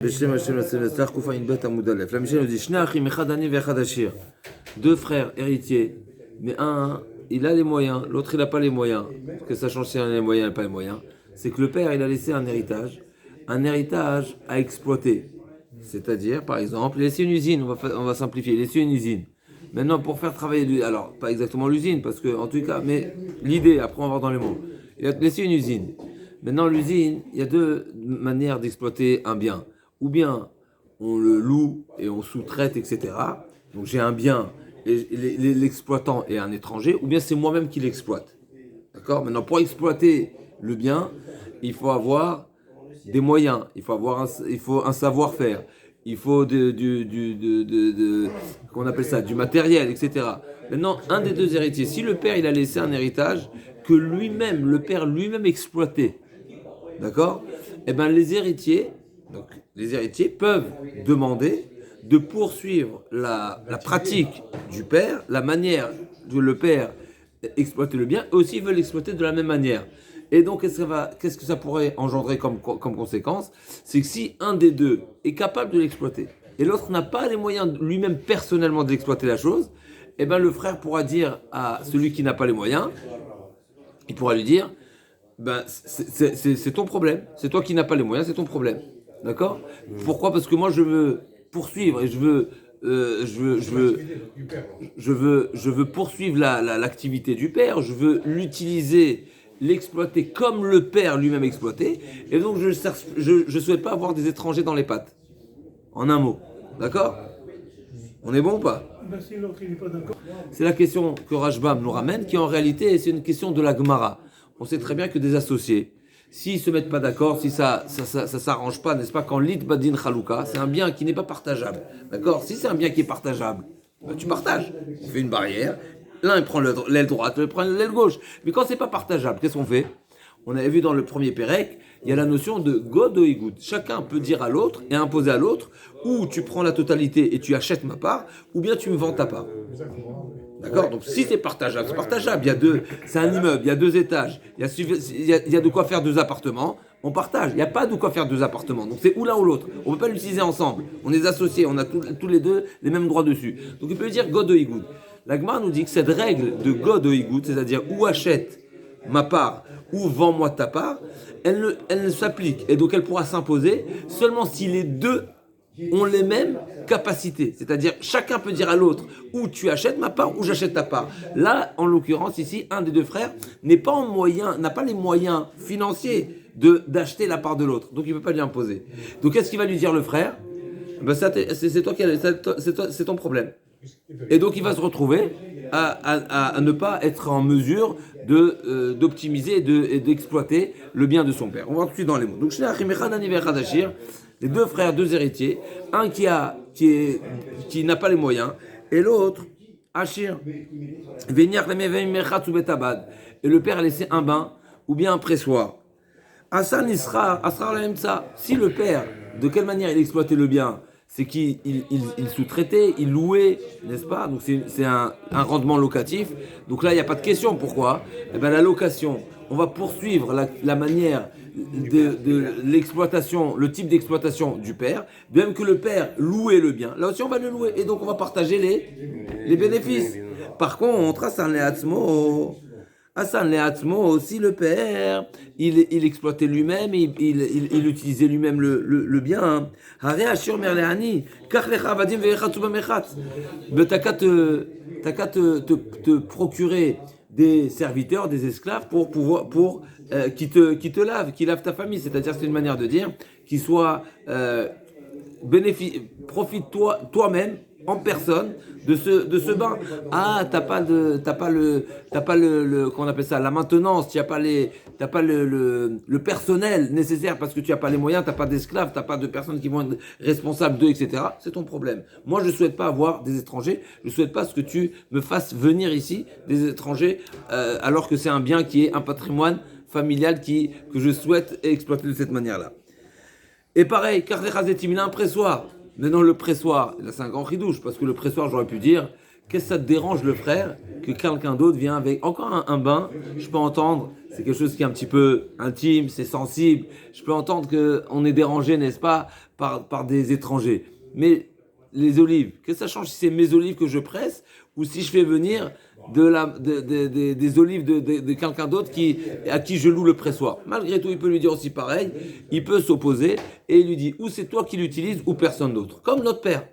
Beshem Hashem Lasselestar, Koufa Inbet Amoudalef. La Mishnah nous dit Shne Achim Echad Ani ve'Echad Ashir. Deux frères héritiers, mais un, il a les moyens, l'autre, il n'a pas les moyens. Que ça change si on a les moyens et pas les moyens. C'est que le père, il a laissé un héritage à exploiter. C'est-à-dire, par exemple, il a laissé une usine, on va simplifier, il a laissé une usine. Maintenant, pour faire travailler, alors, pas exactement l'usine, parce que, en tout cas, mais l'idée, après on va voir dans les mots. Il a laissé une usine. Maintenant, l'usine, il y a deux manières d'exploiter un bien. Ou bien on le loue et on sous-traite, etc. Donc j'ai un bien et l'exploitant est un étranger, ou bien c'est moi-même qui l'exploite. D'accord ? Maintenant, pour exploiter le bien, il faut avoir des moyens, il faut un savoir-faire, il faut qu'on appelle ça, du matériel, etc. Maintenant, un des deux héritiers, si le père il a laissé un héritage que lui-même, le père lui-même exploitait, d'accord ? Eh bien, les héritiers peuvent demander de poursuivre la pratique du père, la manière dont le père exploitait le bien, et aussi ils veulent l'exploiter de la même manière. Et donc, qu'est-ce que ça pourrait engendrer comme conséquence ? C'est que si un des deux est capable de l'exploiter, et l'autre n'a pas les moyens lui-même personnellement d'exploiter la chose, eh bien, le frère pourra dire à celui qui n'a pas les moyens, il pourra lui dire, ben, c'est ton problème, c'est toi qui n'as pas les moyens, c'est ton problème. D'accord ? Pourquoi ? Parce que moi je veux poursuivre et je veux poursuivre l'activité du père, je veux l'utiliser, l'exploiter comme le père lui-même exploité, et donc je souhaite pas avoir des étrangers dans les pattes. En un mot. D'accord ? On est bon ou pas ? C'est la question que Rashbam nous ramène, qui en réalité c'est une question de la Gemara. On sait très bien que des associés, s'ils se mettent pas d'accord, si ça s'arrange pas, n'est-ce pas, quand lit badin chalouka, c'est un bien qui n'est pas partageable. D'accord ? Si c'est un bien qui est partageable, ben tu partages. On fait une barrière, l'un il prend l'aile droite, l'autre prend l'aile gauche. Mais quand c'est pas partageable, qu'est-ce qu'on fait ? On avait vu dans le premier Pérec, il y a la notion de god ou igoud. Chacun peut dire à l'autre et imposer à l'autre, ou tu prends la totalité et tu achètes ma part, ou bien tu me vends ta part. D'accord ? Donc si c'est partageable, c'est partageable. C'est un immeuble, il y a 2 étages, il y a de quoi faire 2 appartements, on partage. Il n'y a pas de quoi faire 2 appartements. Donc c'est ou l'un ou l'autre. On ne peut pas l'utiliser ensemble. On est associés, on a tous les deux les mêmes droits dessus. Donc il peut dire god ou igoud. La Gemara nous dit que cette règle de god ou igoud, c'est-à-dire ou achète ma part ou vends-moi ta part, elle ne s'applique. Et donc elle pourra s'imposer seulement si les deux ont les mêmes capacités. C'est-à-dire, chacun peut dire à l'autre, ou tu achètes ma part, ou j'achète ta part. Là, en l'occurrence, ici, un des deux frères n'a pas les moyens financiers d'acheter la part de l'autre. Donc, il ne peut pas lui imposer. Donc, qu'est-ce qu'il va lui dire le frère ? Ben, c'est ton problème. Et donc, il va se retrouver à ne pas être en mesure d'optimiser et d'exploiter le bien de son père. On va tout de suite dans les mots. Donc, les 2 frères, 2 héritiers, un qui n'a pas les moyens, et l'autre, Achir. Et le père a laissé un bain, ou bien un pressoir. Si le père, de quelle manière il exploitait le bien, c'est qu'il sous-traitait, il louait, n'est-ce pas ? Donc c'est un rendement locatif. Donc là, il n'y a pas de question. Pourquoi ? Eh bien, la location, on va poursuivre la manière de l'exploitation, le type d'exploitation du père, même que le père louait le bien. Là aussi, on va le louer. Et donc, on va partager les bénéfices. Par contre, Hassan Lehatzmo, si le père, il exploitait lui-même, il utilisait lui-même le bien. T'as qu'à te procurer des serviteurs, des esclaves pour qui te lavent, qui lavent ta famille. C'est-à-dire, c'est une manière de dire qui soit profite toi-même en personne de ce bain. Ah, t'as pas le qu'on appelle ça, la maintenance, t'as pas le personnel nécessaire parce que tu n'as pas les moyens, t'as pas d'esclaves, t'as pas de personnes qui vont être responsables d'eux, etc. C'est ton problème. Moi, je souhaite pas avoir des étrangers, je souhaite pas que tu me fasses venir ici des étrangers alors que c'est un bien qui est un patrimoine familial que je souhaite exploiter de cette manière-là. Et pareil, Karle Chazetim, il a un pressoir. Maintenant, le pressoir, là c'est un grand ridouche, parce que le pressoir, j'aurais pu dire qu'est-ce que ça te dérange le frère que quelqu'un d'autre vient avec encore un bain? Je peux entendre, c'est quelque chose qui est un petit peu intime, c'est sensible. Je peux entendre qu'on est dérangé, n'est-ce pas, par des étrangers. Mais les olives, qu'est-ce que ça change si c'est mes olives que je presse ou si je fais venir des olives de quelqu'un d'autre à qui je loue le pressoir? Malgré tout, il peut lui dire aussi pareil, il peut s'opposer et il lui dit ou c'est toi qui l'utilises ou personne d'autre, comme notre père.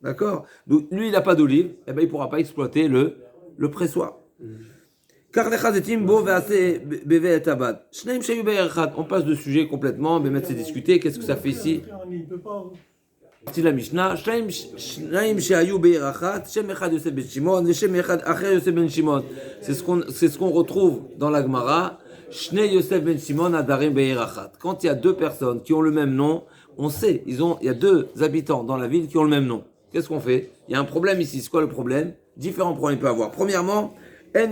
D'accord? Donc lui, il n'a pas d'olive, eh ben, il ne pourra pas exploiter le pressoir. On passe de sujet complètement, mais mettre c'est discuter. Qu'est-ce que ça fait ici? C'est la Mishnah. C'est ce qu'on retrouve dans la Gemara. Quand il y a deux personnes qui ont le même nom, on sait, il y a deux habitants dans la ville qui ont le même nom. Qu'est-ce qu'on fait? Il y a un problème ici. C'est quoi le problème? Différents problèmes il peut y avoir. Premièrement, ils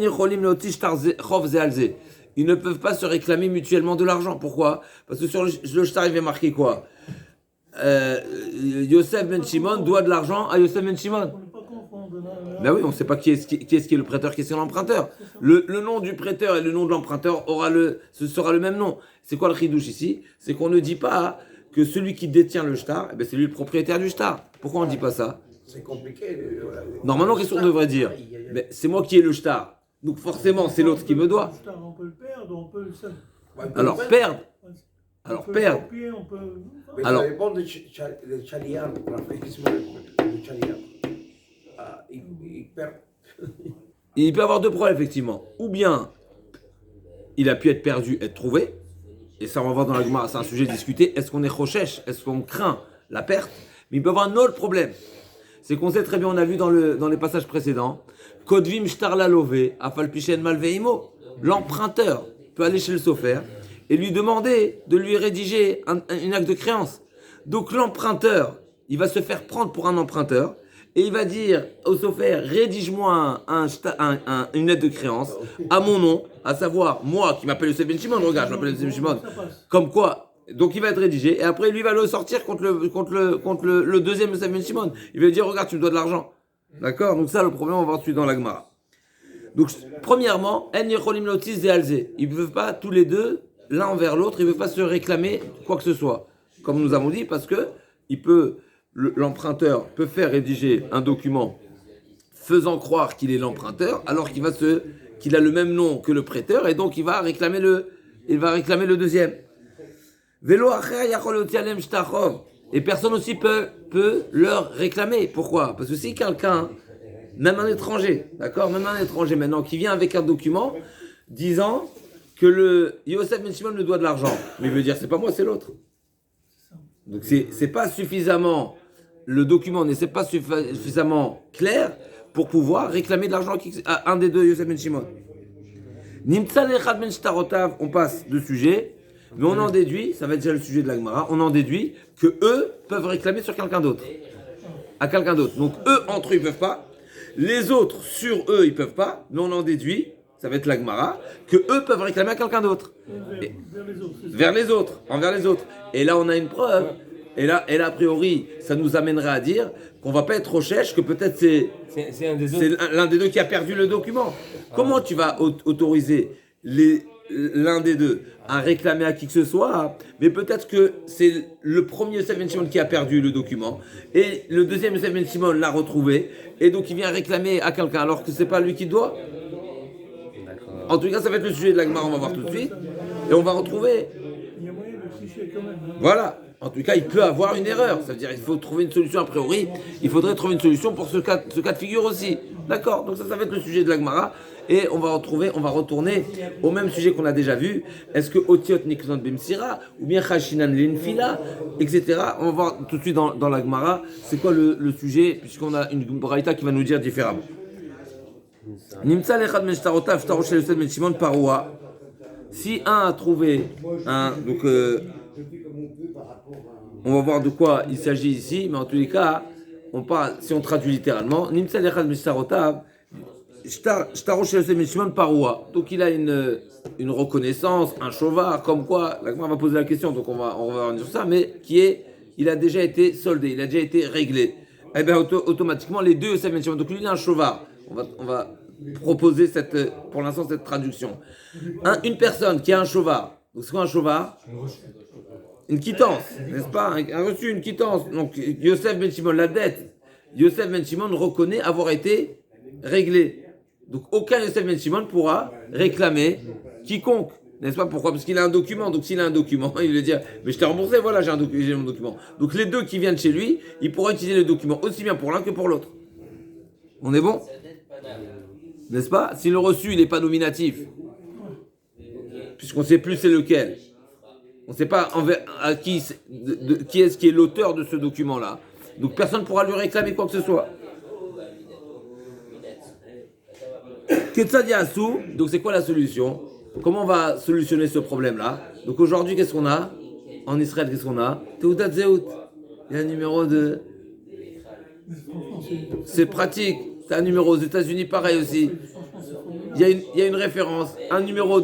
ne peuvent pas se réclamer mutuellement de l'argent. Pourquoi? Parce que sur le shtar, il est marqué quoi? Yosef Ben Shimon doit de l'argent à Yosef Ben Shimon. Ben oui, on ne sait pas qui est le prêteur, qui est l'emprunteur. Le nom du prêteur et le nom de l'emprunteur ce sera le même nom. C'est quoi le chidouche ici? C'est qu'on ne dit pas que celui qui détient le shtar, eh ben c'est lui le propriétaire du shtar. Pourquoi on ne dit pas ça? C'est compliqué. Normalement, qu'est-ce qu'on devrait dire? Ben, c'est moi qui ai le shtar. Donc forcément, c'est l'autre qui me doit. On peut le perdre, on peut le... Alors perdre. Alors perdre. Mais alors, ça dépend de Chaliar, pour l'affranchissement de Chaliar. Il perd. Il peut y avoir deux problèmes, effectivement. Ou bien, il a pu être perdu, être trouvé. Et ça, on va voir dans la Gemara, c'est un sujet discuté. Est-ce qu'on est chochesh? Est-ce qu'on craint la perte? Mais il peut y avoir un autre problème. C'est qu'on sait très bien, on a vu dans les passages précédents, Kodvim shtar la lové, afal pichen malveimo. L'emprunteur peut aller chez le sofer et lui demander de lui rédiger une acte de créance. Donc l'emprunteur, il va se faire prendre pour un emprunteur et il va dire au sofer, rédige-moi une lettre de créance à mon nom, à savoir moi qui m'appelle Yosef Ben Shimon, regarde, je m'appelle Yosef Ben Shimon, comme quoi, donc il va être rédigé et après lui il va le sortir contre le deuxième Yosef Ben Shimon. Il va lui dire, regarde, tu me dois de l'argent. D'accord? Donc ça, le problème, on va voir dessus dans la Gemara. Donc premièrement, ils ne peuvent pas tous les deux, l'un envers l'autre, ils ne peuvent pas se réclamer quoi que ce soit. Comme nous avons dit, parce que l'emprunteur peut faire rédiger un document faisant croire qu'il est l'emprunteur, alors qu'il a le même nom que le prêteur, et donc il va réclamer le deuxième. Et personne aussi peut leur réclamer. Pourquoi? Parce que si quelqu'un, même un étranger, d'accord, même un étranger maintenant, qui vient avec un document disant que le Yosef Ben Shimon me doit de l'argent, mais il veut dire c'est pas moi, c'est l'autre. Donc c'est pas suffisamment, le document n'est pas suffisamment clair pour pouvoir réclamer de l'argent à un des deux Yosef Ben Shimon. Nimtsa lechad ben shtarotav, on passe de sujet, mais on en déduit, ça va être déjà le sujet de la Gemara, on en déduit que eux peuvent réclamer sur quelqu'un d'autre, à quelqu'un d'autre. Donc eux entre eux ils peuvent pas, les autres sur eux ils peuvent pas, mais on en déduit, ça va être la Gemara, que eux peuvent réclamer à quelqu'un d'autre. Vers les autres, envers les autres. Et là on a une preuve. Et là, a priori, ça nous amènerait à dire qu'on va pas être recherche, que peut-être c'est l'un des deux qui a perdu le document. Comment tu vas autoriser l'un des deux à réclamer à qui que ce soit? Mais peut-être que c'est le premier Yosef Ben Shimon qui a perdu le document et le deuxième Yosef Ben Shimon l'a retrouvé et donc il vient réclamer à quelqu'un alors que c'est pas lui qui doit. En tout cas, ça va être le sujet de la Gemara, on va voir tout de suite et on va retrouver. Il y a moyen de tricher quand même. Voilà. En tout cas, il peut avoir une erreur. Ça veut dire qu'il faut trouver une solution a priori. Il faudrait trouver une solution pour ce cas de figure aussi. D'accord? Donc ça va être le sujet de la Gemara. Et on va retourner au même sujet qu'on a déjà vu. Est-ce que Otiot Nikzon Bimsira ou bien Chashinan Linfila, etc. On va voir tout de suite dans la Gemara c'est quoi le sujet, puisqu'on a une braïta qui va nous dire différemment. Nimtsa lechad men shtarotav shtarosh shel Yosef ben Shimon paroua. Si un a trouvé donc on va voir de quoi il s'agit ici, mais en tous les cas, si on traduit littéralement, Nimtsa lechad men shtarotav shtarosh shel Yosef ben Shimon paroua. Donc il a une reconnaissance, un chauvard, comme quoi, la Gemara va poser la question, donc on va revenir sur ça, mais il a déjà été soldé, il a déjà été réglé. eh bien automatiquement les deux Yosef Ben Shimon. Donc lui il a un shovar. On va proposer pour l'instant cette traduction. Une personne qui a un shovar. Donc c'est quoi un shovar? Une quittance, n'est-ce pas? Un reçu, une quittance. Donc Yosef Ben Shimon, la dette, Yosef Ben Shimon reconnaît avoir été réglée. Donc aucun Yosef Ben Shimon pourra réclamer quiconque. N'est-ce pas? Pourquoi? Parce qu'il a un document. Donc s'il a un document, il va dire mais je t'ai remboursé, voilà, j'ai mon document. Donc les deux qui viennent chez lui, il pourra utiliser le document aussi bien pour l'un que pour l'autre. On est bon? N'est-ce pas? Si le reçu il n'est pas nominatif, puisqu'on ne sait plus c'est lequel, on ne sait pas à qui est-ce qui est l'auteur de ce document-là. Donc personne ne pourra lui réclamer quoi que ce soit. Ketzad Yasu, donc c'est quoi la solution? Comment on va solutionner ce problème-là? Donc aujourd'hui, qu'est-ce qu'on a? En Israël, qu'est-ce qu'on a? Teudat Zeut. Il y a un numéro de... C'est pratique. C'est un numéro aux États-Unis, pareil aussi. Il y a une référence, un numéro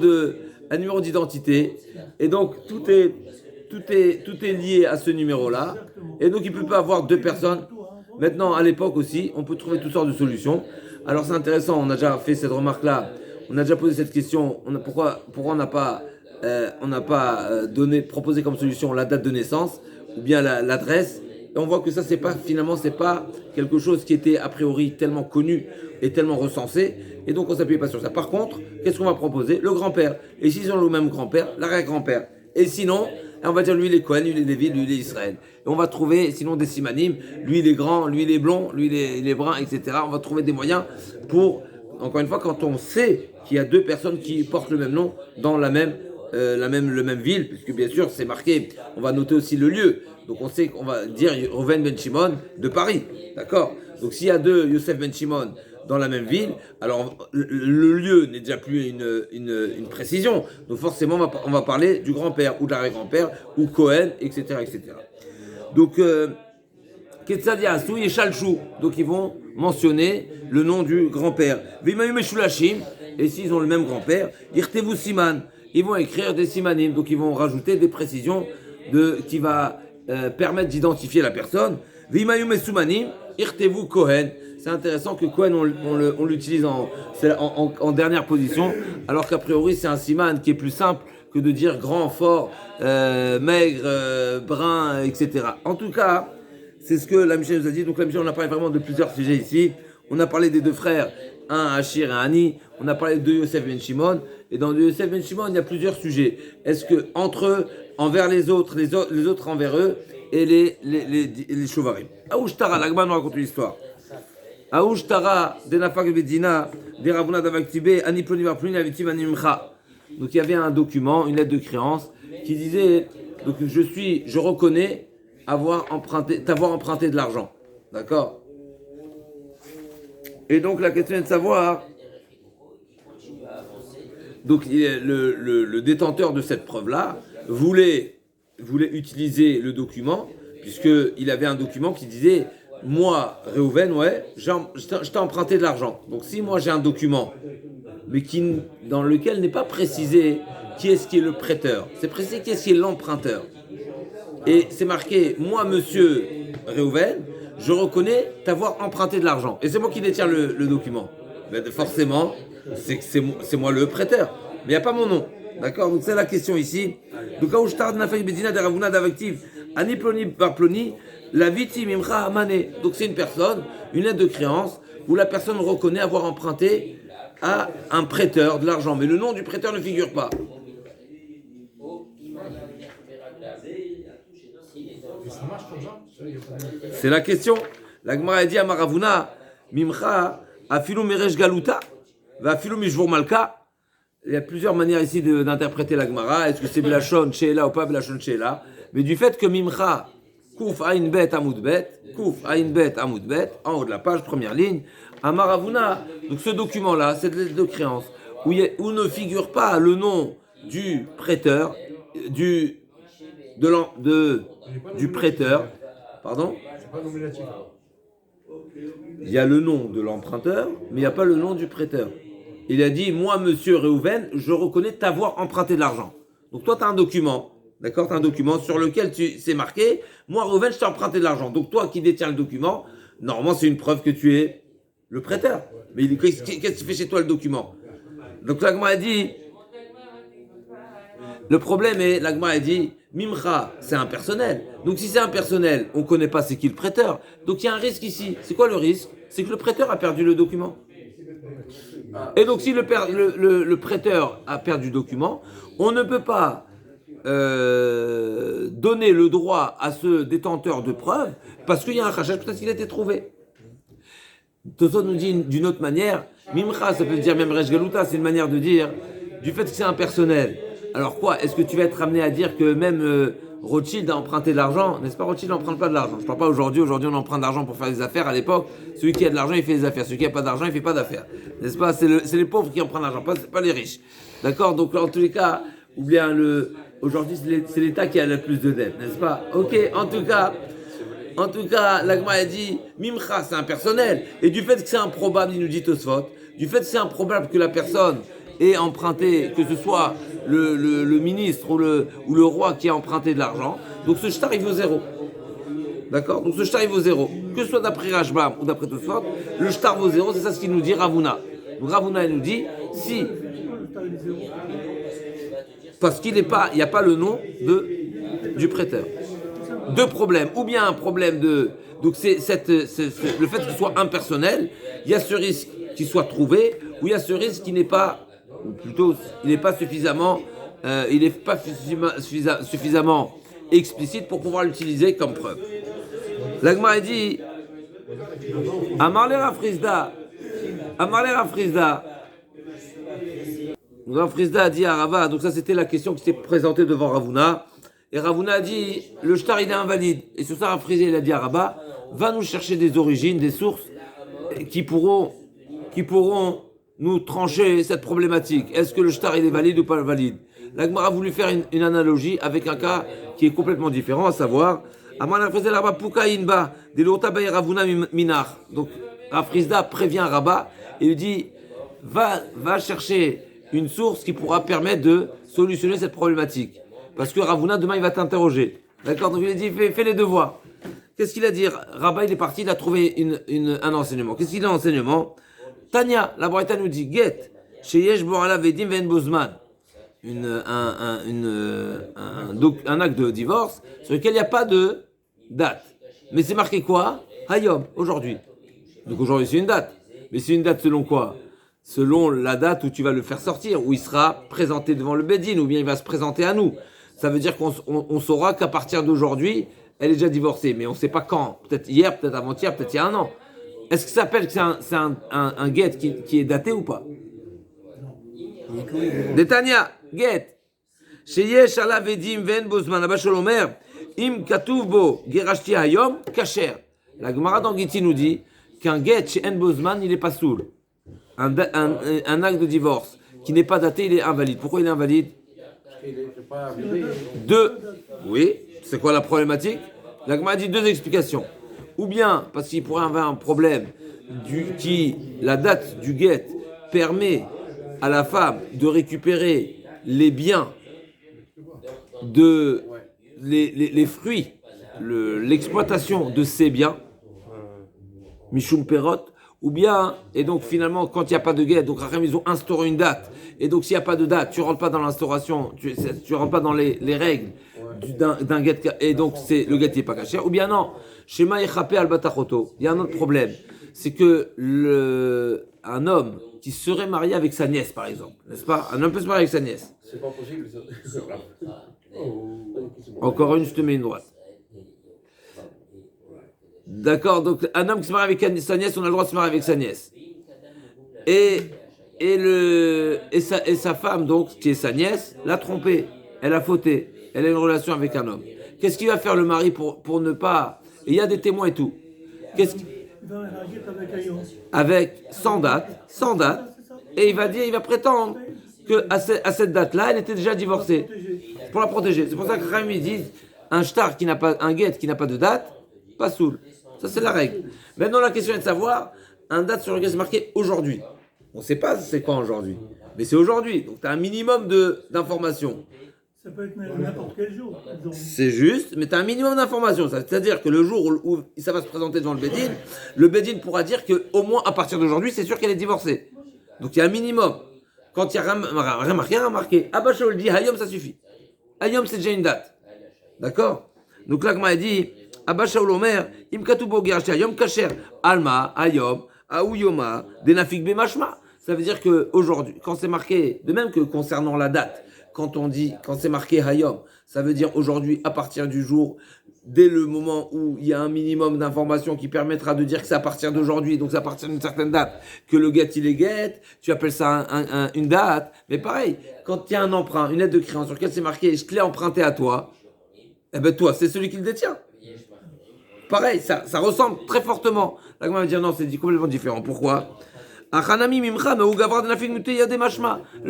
d'identité. Et donc, tout est lié à ce numéro-là. Et donc, il ne peut pas avoir deux personnes. Maintenant, à l'époque aussi, on peut trouver toutes sortes de solutions. Alors, c'est intéressant, on a déjà fait cette remarque-là. On a déjà posé cette question. Pourquoi on n'a pas, proposé comme solution la date de naissance ou bien l'adresse. Et on voit que ça, c'est pas quelque chose qui était a priori tellement connu et tellement recensé. Et donc, on ne s'appuyait pas sur ça. Par contre, qu'est-ce qu'on va proposer? Le grand-père. Et s'ils ont le même grand-père, l'arrière-grand-père. Et sinon, on va dire lui, il est Cohen, lui, il est Lévi, lui, il est Israël. Et on va trouver, sinon, des simanim. Lui, il est grand, lui, il est blond, lui, il est brun, etc. On va trouver des moyens pour, encore une fois, quand on sait qu'il y a deux personnes qui portent le même nom dans le même ville, puisque bien sûr, c'est marqué. On va noter aussi le lieu. Donc on sait qu'on va dire Reuven Ben Shimon de Paris, d'accord? Donc s'il y a deux Yosef Ben Shimon dans la même ville, alors le lieu n'est déjà plus une précision. Donc forcément on va parler du grand-père ou de l'arrière-grand-père ou Cohen, etc., etc. Donc Ketzad Yasu et Shalchou, donc ils vont mentionner le nom du grand-père. Vimayu Meshulashim, et s'ils ont le même grand-père, Irtevu Siman, ils vont écrire des simanim, donc ils vont rajouter des précisions qui va permettre d'identifier la personne. Vimayu Mesumanim, Irtevu Kohen. C'est intéressant que Kohen, on l'utilise en dernière position, alors qu'a priori, c'est un siman qui est plus simple que de dire grand, fort, maigre, brun, etc. En tout cas, c'est ce que la Mishnah nous a dit. Donc la Mishnah, on a parlé vraiment de plusieurs sujets ici. On a parlé des deux frères, un Achir et un Ani. On a parlé de Yosef Ben Shimon. Et dans Yosef Ben Shimon, il y a plusieurs sujets. Est-ce que entre eux, envers les autres envers eux, et les chauvarim. Aouchtara, l'Agma nous raconte une histoire. Aouchtara, Denafak Bedina, Deravuna Davaktibe, Aniploni Varploni, Avitim Animcha. Donc il y avait un document, une lettre de créance, qui disait, donc je reconnais t'avoir emprunté de l'argent. D'accord? Et donc la question est de savoir, donc le détenteur de cette preuve-là voulait utiliser le document, puisqu'il avait un document qui disait moi, Réhouven, je t'ai emprunté de l'argent. Donc si moi j'ai un document, mais dans lequel n'est pas précisé qui est-ce qui est le prêteur, c'est précisé qui est-ce qui est l'emprunteur. Et c'est marqué, moi, monsieur Réhouven, je reconnais t'avoir emprunté de l'argent. Et c'est moi qui détiens le document. Mais forcément, c'est moi le prêteur. Mais il n'y a pas mon nom. D'accord? Donc c'est la question ici. Donc, donc c'est une personne, une lettre de créance, où la personne reconnaît avoir emprunté à un prêteur de l'argent. Mais le nom du prêteur ne figure pas. C'est la question. La Gemara a dit à Maravuna, Mimcha, afilu meresh galuta, va afilu mishvur malka. Il y a plusieurs manières ici d'interpréter la Gemara. Est-ce que c'est Belashon Sheela ou pas Belashon Sheela? Mais du fait que Mimcha, Kouf Ain Bet Amoud Bet, en haut de la page, première ligne, à Maravuna, donc ce document-là, cette lettre de créance, où ne figure pas le nom du prêteur, du prêteur, pardon? Il y a le nom de l'emprunteur, mais il n'y a pas le nom du prêteur. Il a dit, moi, monsieur Réhouven, je reconnais t'avoir emprunté de l'argent. Donc toi, tu as un document, d'accord? Tu as un document sur lequel c'est marqué, moi, Réhouven, je t'ai emprunté de l'argent. Donc toi qui détiens le document, Normalement, c'est une preuve que tu es le prêteur. Mais qu'est-ce qui fait chez toi le document? Donc l'agma a dit, le problème est, l'agma a dit, Mimcha, c'est impersonnel. Donc si c'est impersonnel, on ne connaît pas c'est qui le prêteur. Donc il y a un risque ici. C'est quoi le risque? C'est que le prêteur a perdu le document. Et donc si le prêteur a perdu le document, on ne peut pas donner le droit à ce détenteur de preuves parce qu'il y a un rachage, peut-être qu'il a été trouvé. Tosot nous dit d'une autre manière, Mimcha, ça peut dire même Resh Galuta, c'est une manière de dire du fait que c'est impersonnel. Alors quoi? Est-ce que tu vas être amené à dire que même Rothschild a emprunté de l'argent? N'est-ce pas? Rothschild n'emprunte pas de l'argent. Je ne parle pas aujourd'hui. Aujourd'hui, on emprunte de l'argent pour faire des affaires. À l'époque, celui qui a de l'argent, il fait des affaires. Celui qui n'a pas d'argent, il ne fait pas d'affaires. N'est-ce pas? C'est les pauvres qui empruntent de l'argent, pas les riches. D'accord? Donc, en tous les cas, ou bien aujourd'hui, c'est l'État qui a le plus de dettes. N'est-ce pas? Ok, en tout cas, l'Agma a dit, Mimcha, c'est impersonnel. Et du fait que c'est improbable, il nous dit Tosfot, du fait que c'est improbable que la personne ait emprunté, que ce soit le ministre ou le roi qui a emprunté de l'argent, donc ce shtar il vaut zéro. D'accord? Donc ce shtar il vaut zéro. Que ce soit d'après Rashbam ou d'après Tosfot, le shtar vaut zéro, c'est ça ce qu'il nous dit Ravuna. Donc Ravuna il nous dit, si, parce qu'il n'y a pas le nom du prêteur. Deux problèmes, ou bien un problème donc c'est le fait qu'il soit impersonnel, il y a ce risque qu'il soit trouvé, ou il y a ce risque qui n'est pas, ou plutôt il n'est pas suffisamment explicite pour pouvoir l'utiliser comme preuve. L'Agma a dit Amarler Afrizda, Frizda a dit à Rava, donc ça c'était la question qui s'est présentée devant Ravuna. Et Ravuna a dit, le shtar il est invalide. Et sur ça, Rafrizé il a dit à Rabat, va nous chercher des origines, des sources qui pourront nous trancher cette problématique. Est-ce que le shtar il est valide ou pas valide? L'Agmara a voulu faire une analogie avec un cas qui est complètement différent, à savoir, donc Rafrizda prévient Rabat et lui dit, va chercher une source qui pourra permettre de solutionner cette problématique. Parce que Ravuna, demain, il va t'interroger. D'accord? Donc il a dit, fais les devoirs. Qu'est-ce qu'il a dit? Rabat, il est parti, il a trouvé un enseignement. Qu'est-ce qu'il a enseignement? Tania, la Braïta nous dit, Get, chez Yesh Borala Vedim Ven Bozman. Un acte de divorce sur lequel il n'y a pas de date. Mais c'est marqué quoi? Hayom, aujourd'hui. Donc aujourd'hui, c'est une date. Mais c'est une date selon quoi? Selon la date où tu vas le faire sortir, où il sera présenté devant le Bedin, ou bien il va se présenter à nous. Ça veut dire qu'on saura qu'à partir d'aujourd'hui, elle est déjà divorcée. Mais on ne sait pas quand. Peut-être hier, peut-être avant-hier, peut-être il y a un an. Est-ce que ça s'appelle que c'est un get qui est daté ou pas? Netanya, get. Sheyesh ala vedim ven bozman abashol omer im katuv bo gerashti hayom kasher. La Gemara dans Giti nous dit qu'un get chez En Bozman, il n'est pas soul. Un acte de divorce qui n'est pas daté, il est invalide. Pourquoi il est invalide? Oui, c'est quoi la problématique? La Gemara dit deux explications. Ou bien parce qu'il pourrait avoir un problème la date du get permet à la femme de récupérer les biens, les fruits, l'exploitation de ses biens, Mishum Perot, ou bien, et donc finalement, quand il n'y a pas de guet, donc ils ont instauré une date, et donc s'il n'y a pas de date, tu ne rentres pas dans l'instauration, tu ne rentres pas dans les règles d'un guet, et donc le guet n'est pas caché, ou bien non, Shema Echape al Batachoto, il y a un autre problème, c'est que un homme qui serait marié avec sa nièce, par exemple, n'est-ce pas? Un homme peut se marier avec sa nièce. C'est pas possible, ça. Encore une, je te mets une droite. D'accord, donc un homme qui se marie avec sa nièce, on a le droit de se marier avec sa nièce. Et sa femme, donc, qui est sa nièce, l'a trompé, elle a fauté, elle a une relation avec un homme. Qu'est-ce qu'il va faire le mari pour ne pas... Et il y a des témoins et tout. Avec sans date, et il va prétendre qu'à cette date-là, elle était déjà divorcée. Pour la protéger. C'est pour ça que Rami dit un shtar qui n'a pas, un get qui n'a pas de date, pas soul. Ça, c'est la règle. Maintenant, la question est de savoir un date sur lequel c'est marqué aujourd'hui. On ne sait pas c'est quand aujourd'hui, mais c'est aujourd'hui. Donc, tu as un minimum d'informations. Ça peut être n'importe quel jour. Donc, C'est juste, mais tu as un minimum d'informations. C'est-à-dire que le jour où ça va se présenter devant le Bédine pourra dire qu'au moins à partir d'aujourd'hui, c'est sûr qu'elle est divorcée. Donc il y a un minimum. Quand il n'y a rien à marquer, Abba Shaul dit Hayom, ça suffit. Hayom, c'est déjà une date. D'accord? Donc là, comme elle dit, Abba Shaul Omer, Im Katubo Gershti Hayom Kacher, Alma, Hayom, Aouyoma, Denafik Bemashma. Ça veut dire qu'aujourd'hui, quand c'est marqué, de même que concernant la date, quand c'est marqué Hayom, ça veut dire aujourd'hui, à partir du jour, dès le moment où il y a un minimum d'informations qui permettra de dire que c'est à partir d'aujourd'hui, donc c'est à partir d'une certaine date, que le get il est get, tu appelles ça une date. Mais pareil, quand il y a un emprunt, une lettre de créance sur laquelle c'est marqué je te l'ai emprunté à toi, eh ben toi, c'est celui qui le détient. Pareil, ça ressemble très fortement. Là, on va dire non, c'est complètement différent. Pourquoi? Là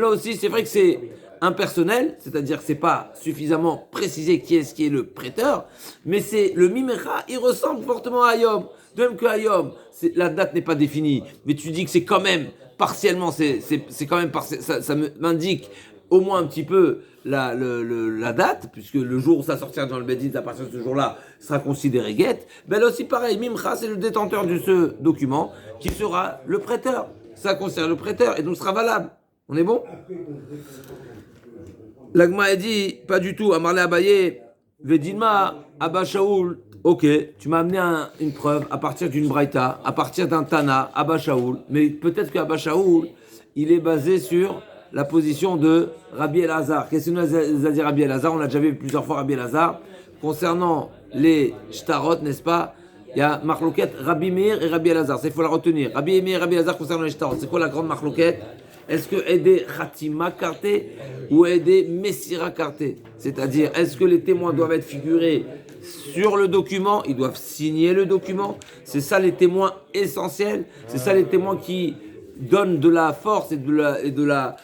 aussi, c'est vrai que c'est impersonnel, c'est-à-dire que c'est pas suffisamment précisé qui est le prêteur, mais c'est le mimecha, il ressemble fortement à Hayom. De même que Hayom, la date n'est pas définie, mais tu dis que c'est quand même partiellement, c'est quand même ça m'indique au moins un petit peu la date, puisque le jour où ça sortira dans le Bedin, à partir de ce jour-là, sera considéré get. Ben là aussi pareil, Mimcha, c'est le détenteur de ce document qui sera le prêteur. Ça concerne le prêteur et donc sera valable. On est bon? L'Agma a dit, pas du tout, Amarle Abaye, Vedinma, Abba Shaoul, ok, tu m'as amené une preuve à partir d'une braïta, à partir d'un Tana, Abba Shaoul, mais peut-être que Abba Shaoul, il est basé sur la position de Rabbi Elazar. Qu'est-ce que nous a dit Rabbi Elazar? On l'a déjà vu plusieurs fois Rabbi Elazar. Concernant les shtarot, n'est-ce pas? Il y a Marloquette Rabbi Meir et Rabbi Elazar. Il faut la retenir. Rabbi Meir et Rabbi Elazar concernant les shtarot. C'est quoi la grande Marloquette? Est-ce que aider Khatima Karté ou aider Messira Karté? C'est-à-dire, est-ce que les témoins doivent être figurés sur le document? Ils doivent signer le document. C'est ça les témoins essentiels. C'est ça les témoins qui donnent de la force et de la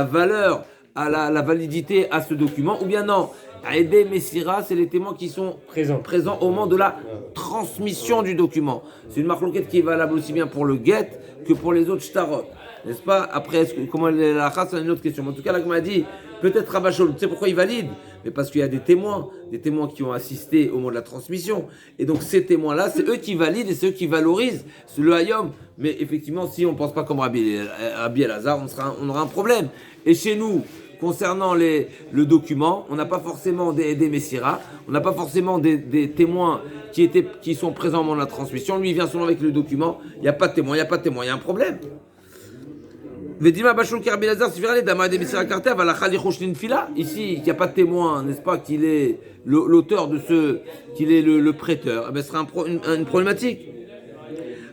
valeur à la validité à ce document. Ou bien non, aider Messira, c'est les témoins qui sont présents au moment de la transmission du document. C'est une marloquette qui est valable aussi bien pour le get que pour les autres shtarot. N'est-ce pas? Après, comment elle est la race, c'est une autre question. Mais en tout cas, là, comme a dit, peut-être Rabba Shaul, tu sais pourquoi il valide? Mais parce qu'il y a des témoins qui ont assisté au moment de la transmission. Et donc, ces témoins-là, c'est eux qui valident et c'est eux qui valorisent le Hayom. Mais effectivement, si on ne pense pas comme Rabbi Elazar, on aura un problème. Et chez nous, concernant le document, on n'a pas forcément des Messira, on n'a pas forcément des témoins qui sont présents au moment de la transmission. Lui, il vient seulement avec le document. Il n'y a pas de témoin, il y a un problème. Ici, il n'y a pas de témoin, n'est-ce pas, qu'il est l'auteur qu'il est le prêteur. Ce sera une problématique.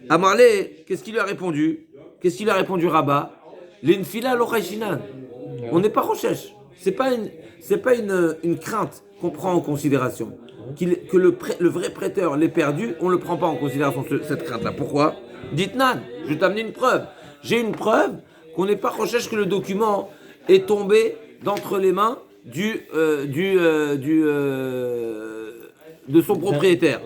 Amarle, qu'est-ce qu'il lui a répondu? Qu'est-ce qu'il a répondu Rabat? L'infila l'ochayshinan. On n'est pas recherche. C'est pas une crainte qu'on prend en considération. Que le vrai prêteur l'ait perdu, on ne le prend pas en considération, cette crainte-là. Pourquoi? Dites Nan, je vais t'amener une preuve. J'ai une preuve qu'on n'est pas recherche que le document est tombé d'entre les mains de son propriétaire.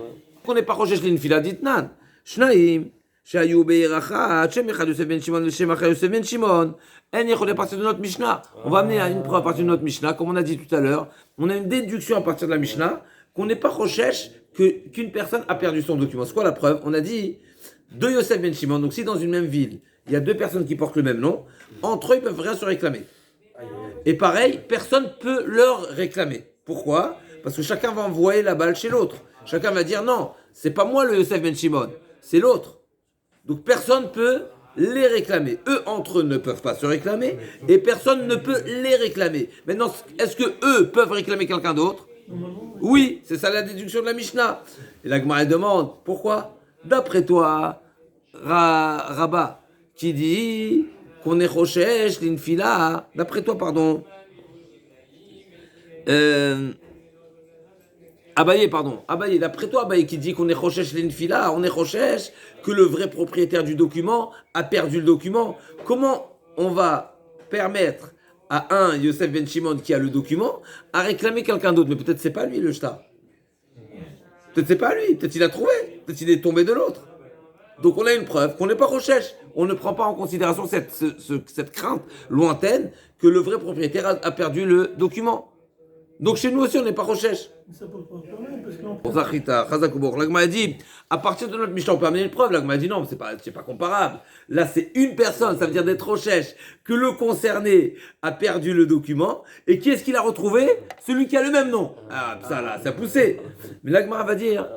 Qu'on n'est pas recherche l'infila dit nan. Shnaim, shayu beiracha, Shem echad Yosef ben Shimon, Shem echad Yosef ben Shimon. En yechol à partir de notre Mishnah. On va amener une preuve à partir de notre Mishnah, comme on a dit tout à l'heure. On a une déduction à partir de la Mishnah qu'on n'est pas recherche qu'une personne a perdu son document. C'est quoi la preuve? On a dit deux Yosef ben Shimon. Donc si dans une même ville, il y a deux personnes qui portent le même nom, entre eux, ils peuvent rien se réclamer. Et pareil, personne ne peut leur réclamer. Pourquoi? Parce que chacun va envoyer la balle chez l'autre. Chacun va dire non, c'est pas moi le Yosef ben Shimon, c'est l'autre. Donc personne ne peut les réclamer. Eux, entre eux, ne peuvent pas se réclamer et personne ne peut les réclamer. Maintenant, est-ce que eux peuvent réclamer quelqu'un d'autre? Oui, c'est ça la déduction de la Mishnah. Et la Gemara demande, pourquoi? D'après toi, Rabat, qui dit qu'on est Rochesh, l'infila, d'après toi, pardon. Abaye, d'après toi, Abaye, qui dit qu'on est Rochesh, l'infila, on est Rochesh, que le vrai propriétaire du document a perdu le document. Comment on va permettre à un Yosef ben Shimon qui a le document à réclamer quelqu'un d'autre? Mais peut-être c'est pas lui le shtar. Peut-être c'est pas lui, peut-être il a trouvé, peut-être il est tombé de l'autre. Donc on a une preuve qu'on n'est pas recherche. On ne prend pas en considération cette crainte lointaine que le vrai propriétaire a perdu le document. Donc chez nous aussi, on n'est pas Rochesh. Ça pose pas de problème, parce qu'en Pour Zachita, Chazakoubour, l'Agma a dit, à partir de notre Mishnah, on peut amener une preuve. L'Agma a dit non, c'est pas comparable. Là, c'est une personne, ça veut dire d'être Rochesh, que le concerné a perdu le document. Et qui est-ce qu'il a retrouvé? Celui qui a le même nom. Ah, ça là, ça a poussé. Mais l'Agma va dire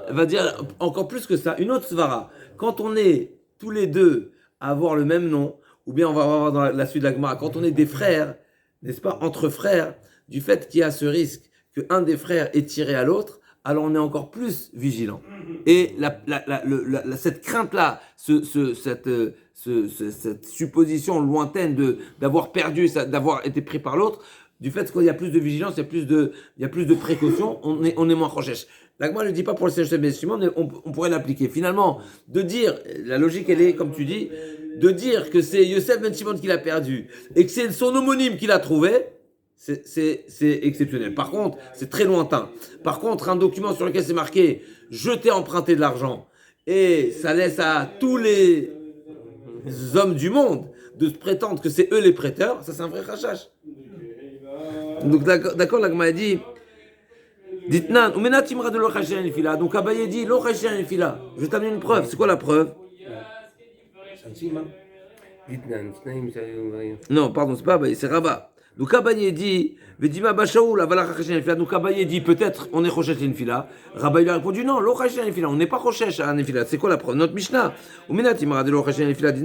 encore plus que ça, une autre svara. Quand on est tous les deux à avoir le même nom, ou bien on va voir dans la suite de l'Agma, quand on est des frères, n'est-ce pas, entre frères, du fait qu'il y a ce risque qu'un des frères est tiré à l'autre, alors on est encore plus vigilant. Et cette crainte-là, cette supposition lointaine d'avoir perdu, d'avoir été pris par l'autre, du fait qu'il y a plus de vigilance, il y a plus de précaution, on est moins rochèche. L'Agma ne le dit pas pour le Yosef Ben Shimon, mais on pourrait l'appliquer. Finalement, de dire, la logique elle est, comme tu dis, de dire que c'est Yosef Ben Shimon qui l'a perdu et que c'est son homonyme qui l'a trouvé, c'est exceptionnel. Par contre, c'est très lointain. Par contre, un document sur lequel c'est marqué « Je t'ai emprunté de l'argent » et ça laisse à tous les hommes du monde de se prétendre que c'est eux les prêteurs, ça c'est un vrai rachash. Donc d'accord, l'Agma a dit « Ditnan, umena timra de l'ochashen fila » Donc Abaye dit « L'ochashen fila » Je vais t'amener une preuve. C'est quoi la preuve? Non, pardon, c'est pas Abaye, c'est Rabat. Donc Abaye dit, Vedima Bachaoul, Avala Chachèche Nefila. Donc Abaye dit, peut-être on est Choshesh Nefila. Rabbi lui a répondu, non, lo Chachèche Nefila, on n'est pas Choshesh Nefila. C'est quoi la preuve? Notre Mishnah. Umenat Imara de lo Chachèche Nefila, dit,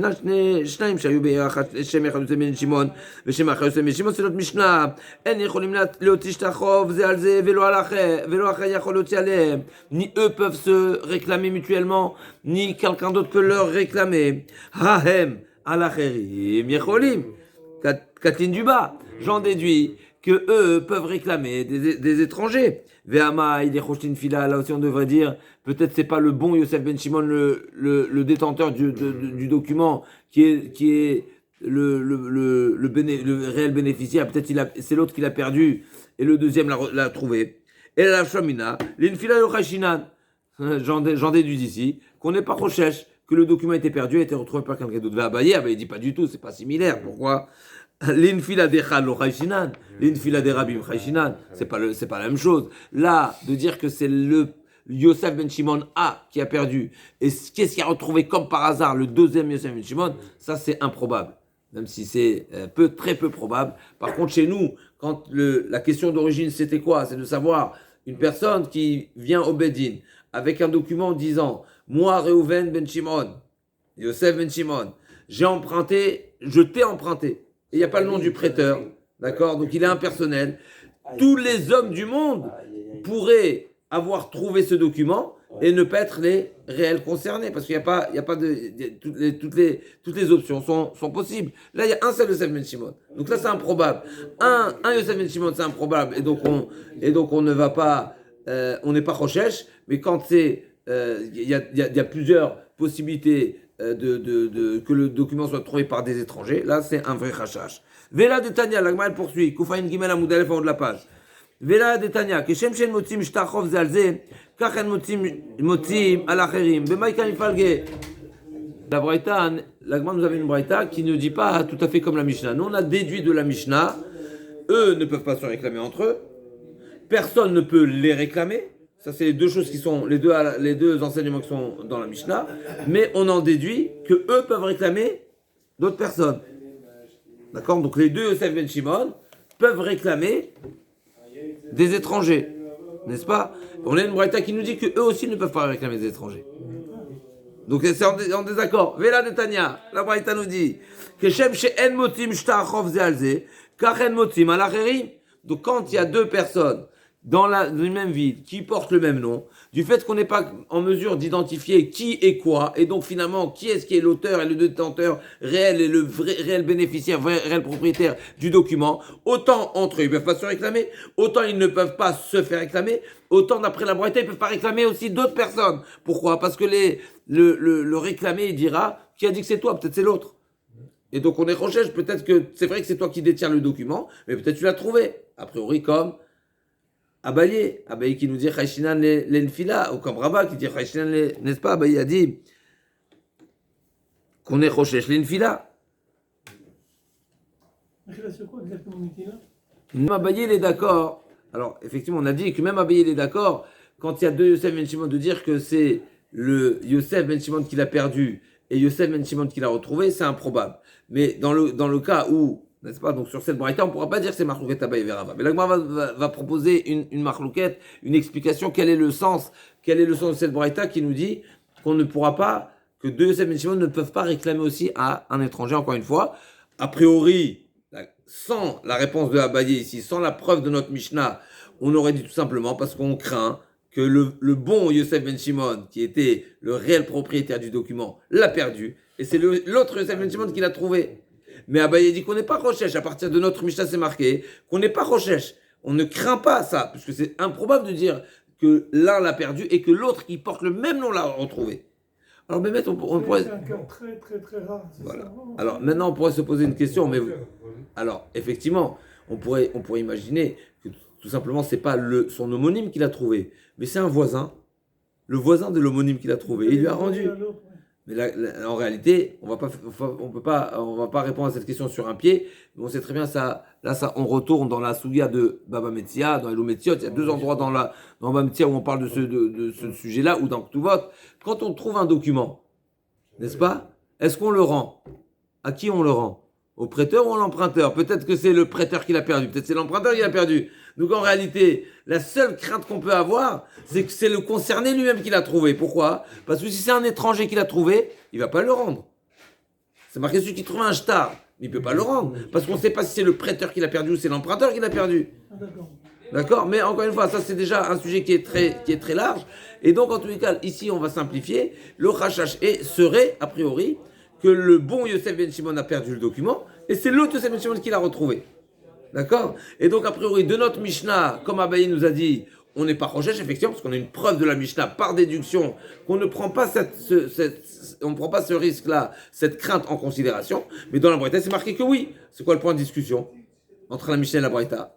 Shnaim Shayu Beyachat, Shem Echad Ben Shimon, Shem Echad Ben Shimon, c'est notre Mishnah. En Yecholim Leotish Tachov, Zealze, Velo Alaché Yachol Oti Alem. Ni eux peuvent se réclamer mutuellement, ni quelqu'un d'autre peut leur réclamer. Hahem, Alacherim, Yecholim. Katlin du bas, j'en déduis que eux peuvent réclamer des étrangers. Ve'ama, il est Choshin Fila, là aussi on devrait dire, peut-être c'est pas le bon Yosef Ben Shimon, le détenteur du document, qui est le réel bénéficiaire, peut-être c'est l'autre qui l'a perdu, et le deuxième l'a trouvé. Et la Shamina, l'Infila Yochashinan, j'en déduis ici, qu'on n'est pas Rochesh, que le document a été perdu, a été retrouvé par quelqu'un d'autre. Abaye, il dit pas du tout, c'est pas similaire. Pourquoi? L'infila de Chal lo chayshinan, l'infila de Rabim chayshinan, c'est pas la même chose. Là, de dire que c'est le Yosef Ben Shimon A qui a perdu, et qu'est-ce qu'il a retrouvé comme par hasard le deuxième Yosef Ben Shimon, ça c'est improbable. Même si c'est très peu probable. Par contre, chez nous, quand la question d'origine c'était quoi? C'est de savoir une personne qui vient au Bedin avec un document disant moi, Reuven Ben Shimon, Yosef Ben Shimon, je t'ai emprunté. Et il n'y a pas le nom du prêteur, d'accord? Donc il est impersonnel. Tous les hommes du monde pourraient avoir trouvé ce document et ne pas être les réels concernés, parce qu'il n'y a pas toutes les options sont possibles. Là, il y a un seul Yosef Ben Shimon. Donc là, c'est improbable. Un Yosef Ben Shimon, c'est improbable. Et donc on ne va pas, on n'est pas Rochesh, mais quand c'est il y a plusieurs possibilités que le document soit trouvé par des étrangers. Là, c'est un vrai chachash. Vela de Tania, l'Agma poursuit. Koufaïn Gimel Amoudalef en haut de la page. Vela de Tania, que Shem Shen Motim Shtachov Zalze, Kachen Motim Alacherim, Bemaïkan Ifalge. La Braïta, l'Agma nous avait une Braïta qui ne dit pas tout à fait comme la Mishnah. Nous, on a déduit de la Mishnah, eux ne peuvent pas se réclamer entre eux, personne ne peut les réclamer. Ça, c'est les deux choses qui sont, les deux enseignements qui sont dans la Mishnah. Mais on en déduit que eux peuvent réclamer d'autres personnes. D'accord? Donc les deux Yosef Ben Shimon peuvent réclamer des étrangers. N'est-ce pas? On a une braïta qui nous dit que eux aussi ne peuvent pas réclamer des étrangers. Donc c'est en désaccord. Vela de Tania, la braïta nous dit que Shem she'en motim shtachov zealze, kachen motim alacherim. Donc quand il y a deux personnes dans une même ville, qui portent le même nom, du fait qu'on n'est pas en mesure d'identifier qui est quoi, et donc finalement, qui est-ce qui est l'auteur et le détenteur réel et le réel bénéficiaire, réel propriétaire du document, autant entre eux, ils ne peuvent pas se réclamer, autant ils ne peuvent pas se faire réclamer, autant d'après la Braïta, ils ne peuvent pas réclamer aussi d'autres personnes. Pourquoi? Parce que le réclamé, il dira, qui a dit que c'est toi, peut-être c'est l'autre. Et donc on est recherche, peut-être que c'est vrai que c'est toi qui détiens le document, mais peut-être tu l'as trouvé. A priori, comme Abaye qui nous dit Chayshinan l'enfila, ou comme Rabat qui dit Chayshinan, n'est-ce pas? Abaye a dit qu'on est Rochesh l'enfila. C'est quoi exactement, Mikila? Abaye il est d'accord Alors, effectivement, on a dit que même Abaye, il est d'accord, quand il y a deux Yosef Ben Shimon, de dire que c'est le Yosef Ben Shimon qui l'a perdu et Yosef Ben Shimon qui l'a retrouvé, c'est improbable. Mais dans le cas où, n'est-ce pas, donc sur cette braïta, on ne pourra pas dire que c'est Marlouquet Abaye Verava. Mais l'Agma va proposer une Marlouquet, une explication, quel est le sens de cette braïta qui nous dit qu'on ne pourra pas, que deux Yosef Ben Shimon ne peuvent pas réclamer aussi à un étranger, encore une fois. A priori, sans la réponse de Abaye ici, sans la preuve de notre Mishnah, on aurait dit tout simplement parce qu'on craint que le bon Yosef Ben Shimon, qui était le réel propriétaire du document, l'a perdu, et c'est l'autre Yosef Ben Shimon qui l'a trouvé. Mais Abaye dit qu'on n'est pas Rochesh, à partir de notre Mishnah c'est marqué, qu'on n'est pas Rochesh. On ne craint pas ça, puisque c'est improbable de dire que l'un l'a perdu et que l'autre qui porte le même nom l'a retrouvé. Alors, Bémet, on pourrait... C'est un cas très, très, très rare. Voilà. Ça, Alors, maintenant, on pourrait se poser une question, mais... Alors, effectivement, on pourrait imaginer que tout simplement, c'est pas son homonyme qui l'a trouvé, mais c'est un voisin, le voisin de l'homonyme qui l'a trouvé, et il lui a rendu. Mais là, en réalité, on va pas répondre à cette question sur un pied, mais on sait très bien ça. Là, on retourne dans la Sougia de Baba Metzia, dans Elou Metziot. Il y a deux endroits dans Baba Metzia où on parle de ce sujet-là, ou dans Ktuvot. Quand on trouve un document, n'est-ce pas? Est-ce qu'on le rend? À qui on le rend? Au prêteur ou à l'emprunteur? Peut-être que c'est le prêteur qui l'a perdu, peut-être que c'est l'emprunteur qui l'a perdu. Donc en réalité, la seule crainte qu'on peut avoir, c'est que c'est le concerné lui-même qui l'a trouvé. Pourquoi? Parce que si c'est un étranger qui l'a trouvé, il va pas le rendre. C'est marqué celui qui trouve un shtar, mais il peut pas le rendre. Parce qu'on ne sait pas si c'est le prêteur qui l'a perdu ou c'est l'emprunteur qui l'a perdu. D'accord? Mais encore une fois, ça c'est déjà un sujet qui est très large. Et donc en tous les cas, ici on va simplifier. Le rachash serait, a priori, que le bon Yosef Ben Shimon a perdu le document, et c'est l'autre Yosef Ben Shimon qui l'a retrouvé. D'accord? Et donc, a priori, de notre Mishnah, comme Abaye nous a dit, on n'est pas Rochesh, effectivement, parce qu'on a une preuve de la Mishnah par déduction, qu'on ne prend pas on ne prend pas ce risque-là, cette crainte en considération, mais dans la Braïta, c'est marqué que oui. C'est quoi le point de discussion entre la Mishnah et la Braïta?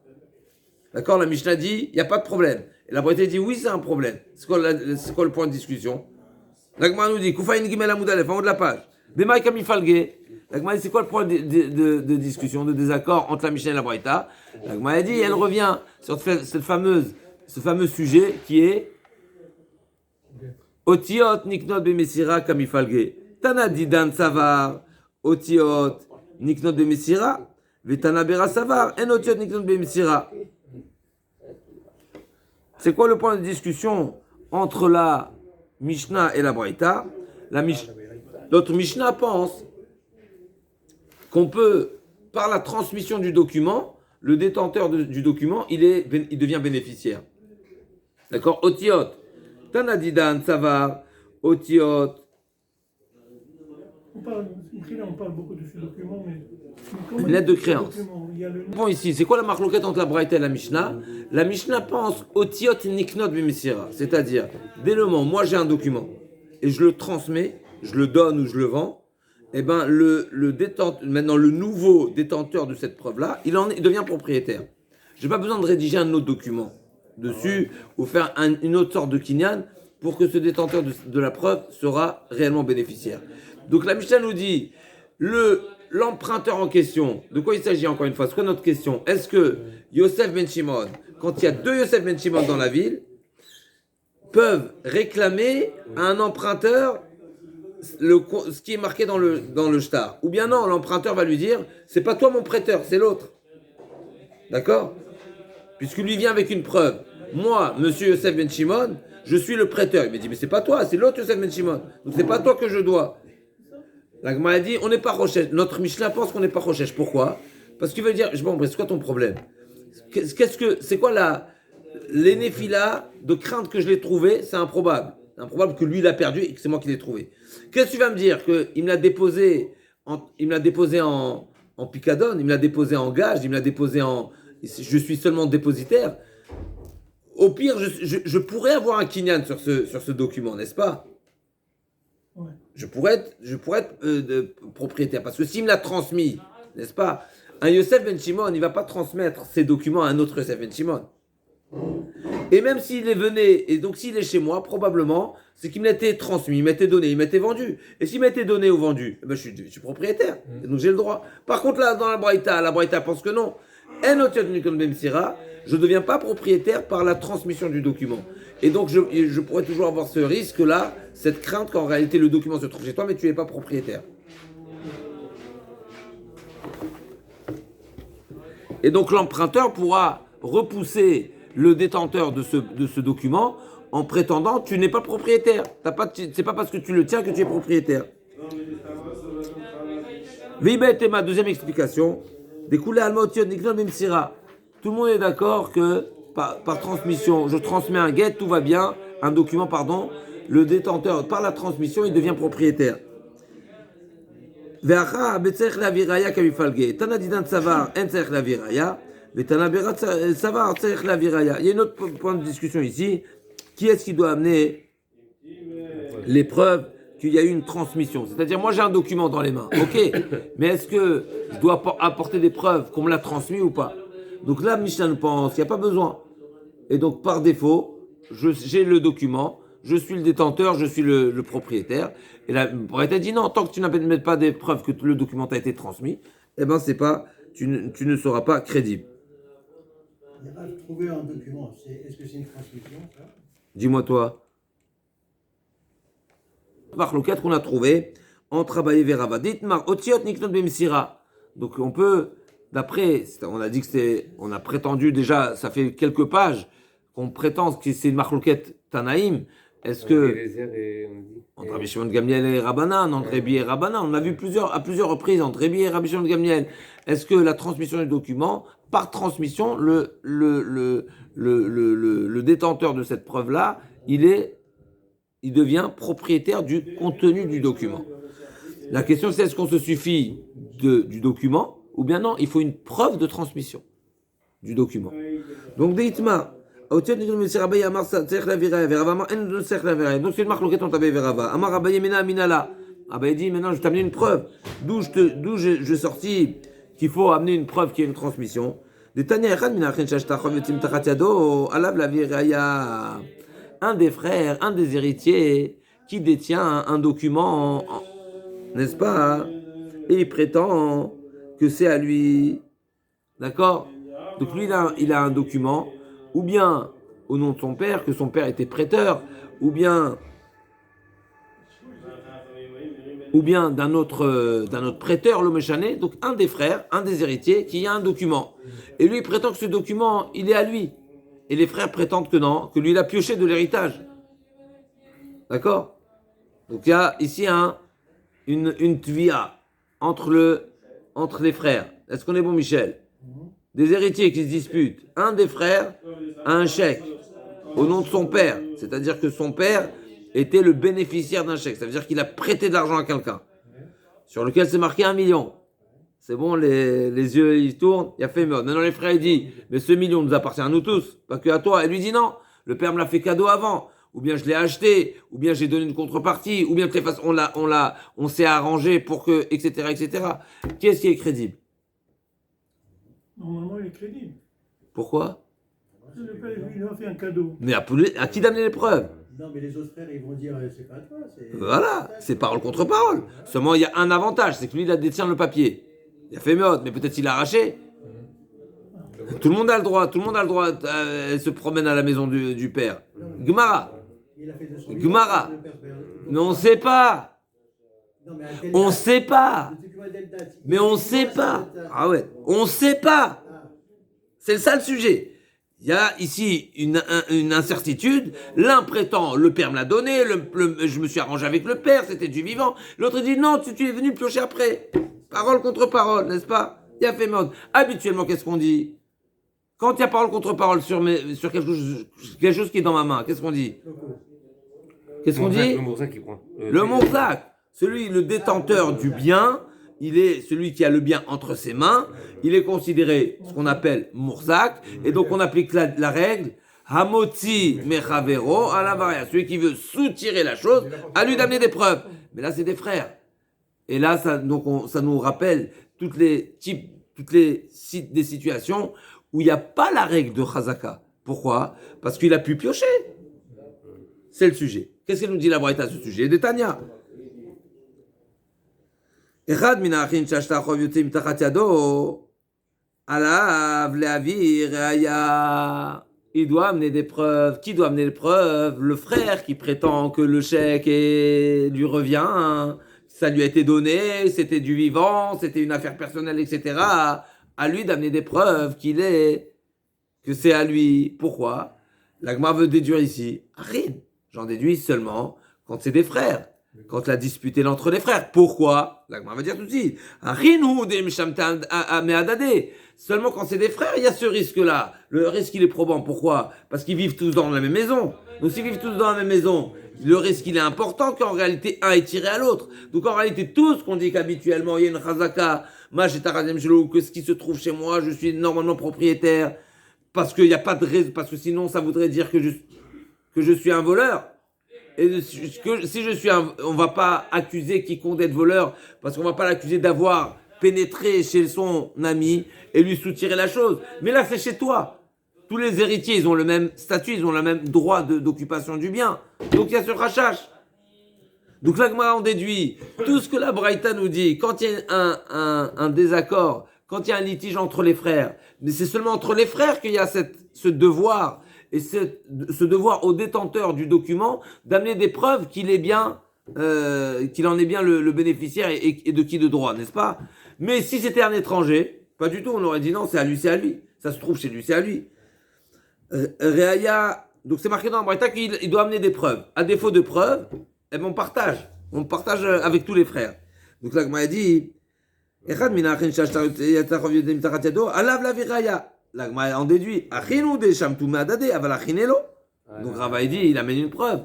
D'accord? La Mishnah dit, il n'y a pas de problème. Et la Braïta dit, oui, c'est un problème. C'est quoi le point de discussion? L'Agma nous dit, Koufaïn Gimel Amoudalef, en haut de la page. Bemaï Kamifalge. L'Agma dit, c'est quoi le point de discussion, de désaccord entre la Mishnah et la Braïta? L'Agma dit, elle revient sur ce fameux sujet qui est Otiot Niknot Bemesira Kamifalge. Tana Didan Savar, Otiot Niknot Bemesira, Vetana Bera Savar, En Otiot Niknot Bemesira. C'est quoi le point de discussion entre la Mishnah et la Braïta? Notre Mishnah pense qu'on peut, par la transmission du document, le détenteur du document, il devient bénéficiaire. D'accord? Otiot. Tanadidan, Savar, Otiot. On parle beaucoup de ce document, mais Une lettre de créance. Bon, ici, c'est quoi la marloquette entre la Braïta et la Mishnah? La Mishnah pense Otiot Niknot Bimesira. C'est-à-dire, dès le moment où moi j'ai un document et je le transmets, je le donne ou je le vends, eh ben maintenant le nouveau détenteur de cette preuve-là, il devient propriétaire. Je n'ai pas besoin de rédiger un autre document dessus ou faire une autre sorte de kinyan pour que ce détenteur de la preuve sera réellement bénéficiaire. Donc la Mishnah nous dit, l'emprunteur en question, de quoi il s'agit encore une fois? C'est quoi notre question? Est-ce que Yosef Ben Shimon, quand il y a deux Yosef Ben Shimon dans la ville, peuvent réclamer à un emprunteur ce qui est marqué dans le shtar? Ou bien non, l'emprunteur va lui dire, c'est pas toi mon prêteur, c'est l'autre. D'accord? Puisque lui vient avec une preuve. Moi, monsieur Yosef Ben Shimon, je suis le prêteur. Il me dit, mais c'est pas toi, c'est l'autre Yosef Ben Shimon. Donc c'est pas toi que je dois. La Gemara a dit, on n'est pas Rochesh. Notre Mishnah pense qu'on n'est pas Rochesh. Pourquoi? Parce qu'il veut dire, bon, c'est quoi ton problème? C'est quoi l'énéphila de crainte que je l'ai trouvé? C'est improbable. C'est improbable que lui l'a perdu et que c'est moi qui l'ai trouvé. Qu'est-ce que tu vas me dire? Qu'il me l'a déposé en picadone, il me l'a déposé en gage, il me l'a déposé je suis seulement dépositaire. Au pire, je pourrais avoir un kinyan sur ce document, n'est-ce pas? Ouais. Je pourrais être propriétaire, parce que s'il me l'a transmis, n'est-ce pas? Un Yosef Ben Shimon, il ne va pas transmettre ses documents à un autre Yosef Ben Shimon. Et même s'il est venu, et donc s'il est chez moi, probablement, c'est qu'il m'était transmis, il m'était donné, il m'était vendu. Et s'il m'était donné ou vendu, je suis propriétaire, donc j'ai le droit. Par contre, là, dans la Braïta pense que non. je ne deviens pas propriétaire par la transmission du document. Et donc, je pourrais toujours avoir ce risque-là, cette crainte qu'en réalité, le document se trouve chez toi, mais tu n'es pas propriétaire. Et donc, l'emprunteur pourra repousser le détenteur de ce document en prétendant tu n'es pas propriétaire. C'est pas parce que tu le tiens que tu es propriétaire. Vibet est ma deuxième explication. Découlé almotion niknon bimsira. Tout le monde est d'accord que par transmission, je transmets un get, tout va bien, un document, pardon, le détenteur, par la transmission, il devient propriétaire. Ve'acha betzerech laviraya kamifalge. Tana didan tsavar en tzerech laviraya. Ve'tana berat tsavar tzerech laviraya. Il y a une autre point de discussion ici. Qui est-ce qui doit amener les preuves qu'il y a eu une transmission? C'est-à-dire, moi j'ai un document dans les mains, ok, mais est-ce que je dois apporter des preuves qu'on me l'a transmis ou pas? Donc là, Mishnah nous pense qu'il n'y a pas besoin. Et donc, par défaut, j'ai le document, je suis le détenteur, je suis le propriétaire. Et là, on aurait dit non, tant que tu n'amènes pas des preuves que le document t'a été transmis, eh ben, c'est pas, tu ne seras pas crédible. Trouver un document, est-ce que c'est une transmission, ça? Dis-moi toi. Marloquette qu'on a trouvé entre Abaye et Rava. Dites-moi, Otiot Niknon Bemsira. Donc on peut, d'après, on a dit que c'est, on a prétendu déjà, ça fait quelques pages, qu'on prétend que c'est une Marloquette Tanaïm. Est-ce que. Entre Rabbi Shimon Gamliel et Rabbanan, entre Rabbi et Rabbanan, on a vu à plusieurs reprises entre Rabbi et Rabbi Shimon Gamliel. Est-ce que la transmission du document, par transmission, le détenteur de cette preuve-là, il devient propriétaire du contenu du document. La question c'est est-ce qu'on se suffit du document ou bien non, il faut une preuve de transmission du document. Donc Deitma, donc c'est une marque entre Abaye et Rava. Amar Abaye Mena Minala. Abaye dit maintenant je t'amène une preuve. D'où je sortis qu'il faut amener une preuve qui est une transmission. Un des frères, un des héritiers qui détient un document, n'est-ce pas? Et il prétend que c'est à lui. D'accord? Donc lui, il a un document, ou bien au nom de son père, que son père était prêteur, ou bien d'un autre prêteur, le méchané, donc un des frères, un des héritiers, qui a un document. Et lui, il prétend que ce document, il est à lui. Et les frères prétendent que non, que lui, il a pioché de l'héritage. D'accord? Donc il y a ici une tvia entre les frères. Est-ce qu'on est bon, Michel? Des héritiers qui se disputent. Un des frères a un chèque au nom de son père. C'est-à-dire que son père était le bénéficiaire d'un chèque. Ça veut dire qu'il a prêté de l'argent à quelqu'un, sur lequel c'est marqué 1 million. C'est bon, les yeux ils tournent, il a fait mort. Maintenant les frères ils disent, mais ce million nous appartient à nous tous, pas que à toi. Elle lui dit non, le père me l'a fait cadeau avant, ou bien je l'ai acheté, ou bien j'ai donné une contrepartie, ou bien de toute façon on s'est arrangé pour que, etc., etc. Qu'est-ce qui est crédible? Normalement, il est crédible. Pourquoi? Le père lui a fait un cadeau. Mais à qui d'amener les preuves? Non, mais les autres frères, ils vont dire, c'est pas à toi. Voilà, c'est parole contre parole. Seulement, il y a un avantage, c'est que lui, il a détient le papier. Il a fait meurtre, mais peut-être il l'a arraché. Tout le monde a le droit, elle se promène à la maison du père. Gemara. Gemara. Mais on ne sait pas. On ne sait pas. Mais on ne sait pas. Ah ouais, on ne sait pas. C'est ça le sujet. Il y a ici une incertitude. L'un prétend, le père me l'a donné, je me suis arrangé avec le père, c'était du vivant. L'autre dit, non, tu es venu piocher après. Parole contre parole, n'est-ce pas? Il y a fait mode. Habituellement, qu'est-ce qu'on dit? Quand il y a parole contre parole sur quelque chose qui est dans ma main, qu'est-ce qu'on dit? Qu'est-ce qu'on dit? Le Mourzac qui prend. Le Mourzac, le détenteur du bien, il est celui qui a le bien entre ses mains, il est considéré ce qu'on appelle Mourzac, et donc on applique la règle Hamotzi Mechavero à la varia, celui qui veut soutirer la chose, à lui d'amener des preuves. Mais là, c'est des frères. Et là, ça nous rappelle des situations où il n'y a pas la règle de Chazaka. Pourquoi? Parce qu'il a pu piocher. C'est le sujet. Qu'est-ce qu'elle nous dit la Braïta à ce sujet? De Tania. Alav, Léavi, Réaya. Il doit amener des preuves. Qui doit amener les preuves? Le frère qui prétend que le chèque lui revient, hein. Ça lui a été donné, c'était du vivant, c'était une affaire personnelle, etc. À lui d'amener des preuves que c'est à lui. Pourquoi? L'Agma veut déduire ici. Rien. J'en déduis seulement quand c'est des frères. Quand la dispute est entre les frères. Pourquoi? L'Agma va dire tout de suite. Seulement quand c'est des frères, il y a ce risque-là. Le risque, il est probant. Pourquoi? Parce qu'ils vivent tous dans la même maison. Donc s'ils vivent tous dans la même maison, le risque, il est important qu'en réalité, un est tiré à l'autre. Donc en réalité, tout ce qu'on dit qu'habituellement, il y a une chazaka, que ce qui se trouve chez moi, je suis normalement propriétaire, parce qu'il n'y a pas de raison, parce que sinon, ça voudrait dire que je suis un voleur. Et si je suis on va pas accuser quiconque d'être voleur, parce qu'on va pas l'accuser d'avoir pénétré chez son ami et lui soutirer la chose. Mais là, c'est chez toi. Tous les héritiers, ils ont le même statut, ils ont le même droit d'occupation du bien. Donc il y a ce rachage. Donc là, on déduit tout ce que la Braïta nous dit. Quand il y a un désaccord, quand il y a un litige entre les frères, mais c'est seulement entre les frères qu'il y a ce devoir, et ce devoir au détenteur du document d'amener des preuves qu'il en est bien le bénéficiaire et de qui de droit, n'est-ce pas? Mais si c'était un étranger, pas du tout, on aurait dit non, c'est à lui, c'est à lui. Ça se trouve chez lui, c'est à lui. Réaya, donc c'est marqué dans la Braïta qu'il doit amener des preuves. À défaut de preuves, eh ben on partage avec tous les frères. Donc là, il dit, Alav la viraya. L'Agma en déduit. Donc Rava dit, il amène une preuve.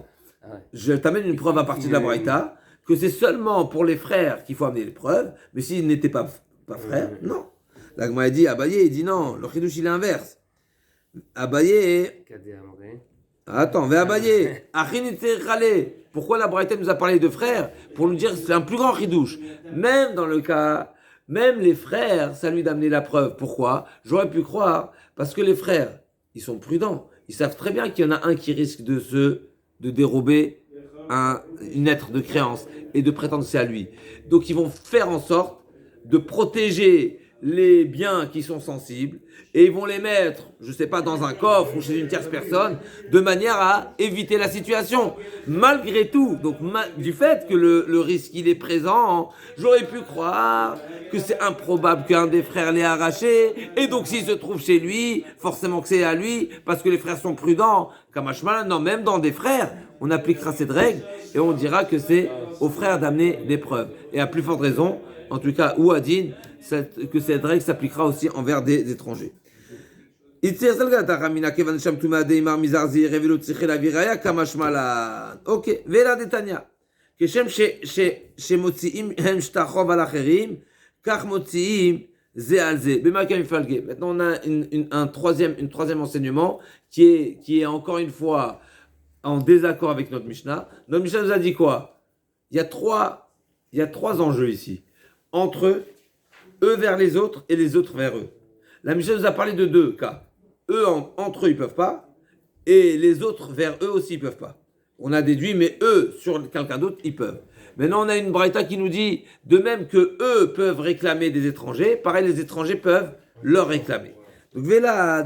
Je t'amène une preuve à partir de la Braïta, que c'est seulement pour les frères qu'il faut amener les preuves, mais s'ils n'étaient pas frères, non. L'Agma dit, Abaye, il dit non, le chidouche il est inverse. Abaye, attends, va Abaye, pourquoi la Braïta nous a parlé de frères? Pour nous dire que c'est un plus grand chidouche. Même les frères, ça lui d'amener la preuve. Pourquoi? J'aurais pu croire, parce que les frères, ils sont prudents. Ils savent très bien qu'il y en a un qui risque de dérober une lettre de créance et de prétendre que c'est à lui. Donc ils vont faire en sorte de protéger les biens qui sont sensibles et ils vont les mettre, je sais pas, dans un coffre ou chez une tierce personne, de manière à éviter la situation. Malgré tout, donc du fait que le risque il est présent, j'aurais pu croire que c'est improbable qu'un des frères l'ait arraché et donc s'il se trouve chez lui, forcément que c'est à lui parce que les frères sont prudents. Kamashmal, non, même dans des frères, on appliquera cette règle et on dira que c'est aux frères d'amener des preuves. Et à plus forte raison, en tout cas, ou Adin, que cette règle s'appliquera aussi envers des étrangers. Ok, Vela Detania. כשם שמוציאים הם שטחוב על אחרים, כך מוציאים זה על זה. במקום מפלגה. Maintenant, on a un troisième enseignement qui est encore une fois en désaccord avec notre Mishnah. Notre Mishnah nous a dit quoi? Il y a trois enjeux ici. Entre eux vers les autres et les autres vers eux. La Mishnah nous a parlé de deux cas. Eux, entre eux, ils peuvent pas. Et les autres vers eux aussi, ils peuvent pas. On a déduit, mais eux, sur quelqu'un d'autre, ils peuvent. Maintenant, on a une braïta qui nous dit, de même que eux peuvent réclamer des étrangers, pareil, les étrangers peuvent leur réclamer. Donc, Vela,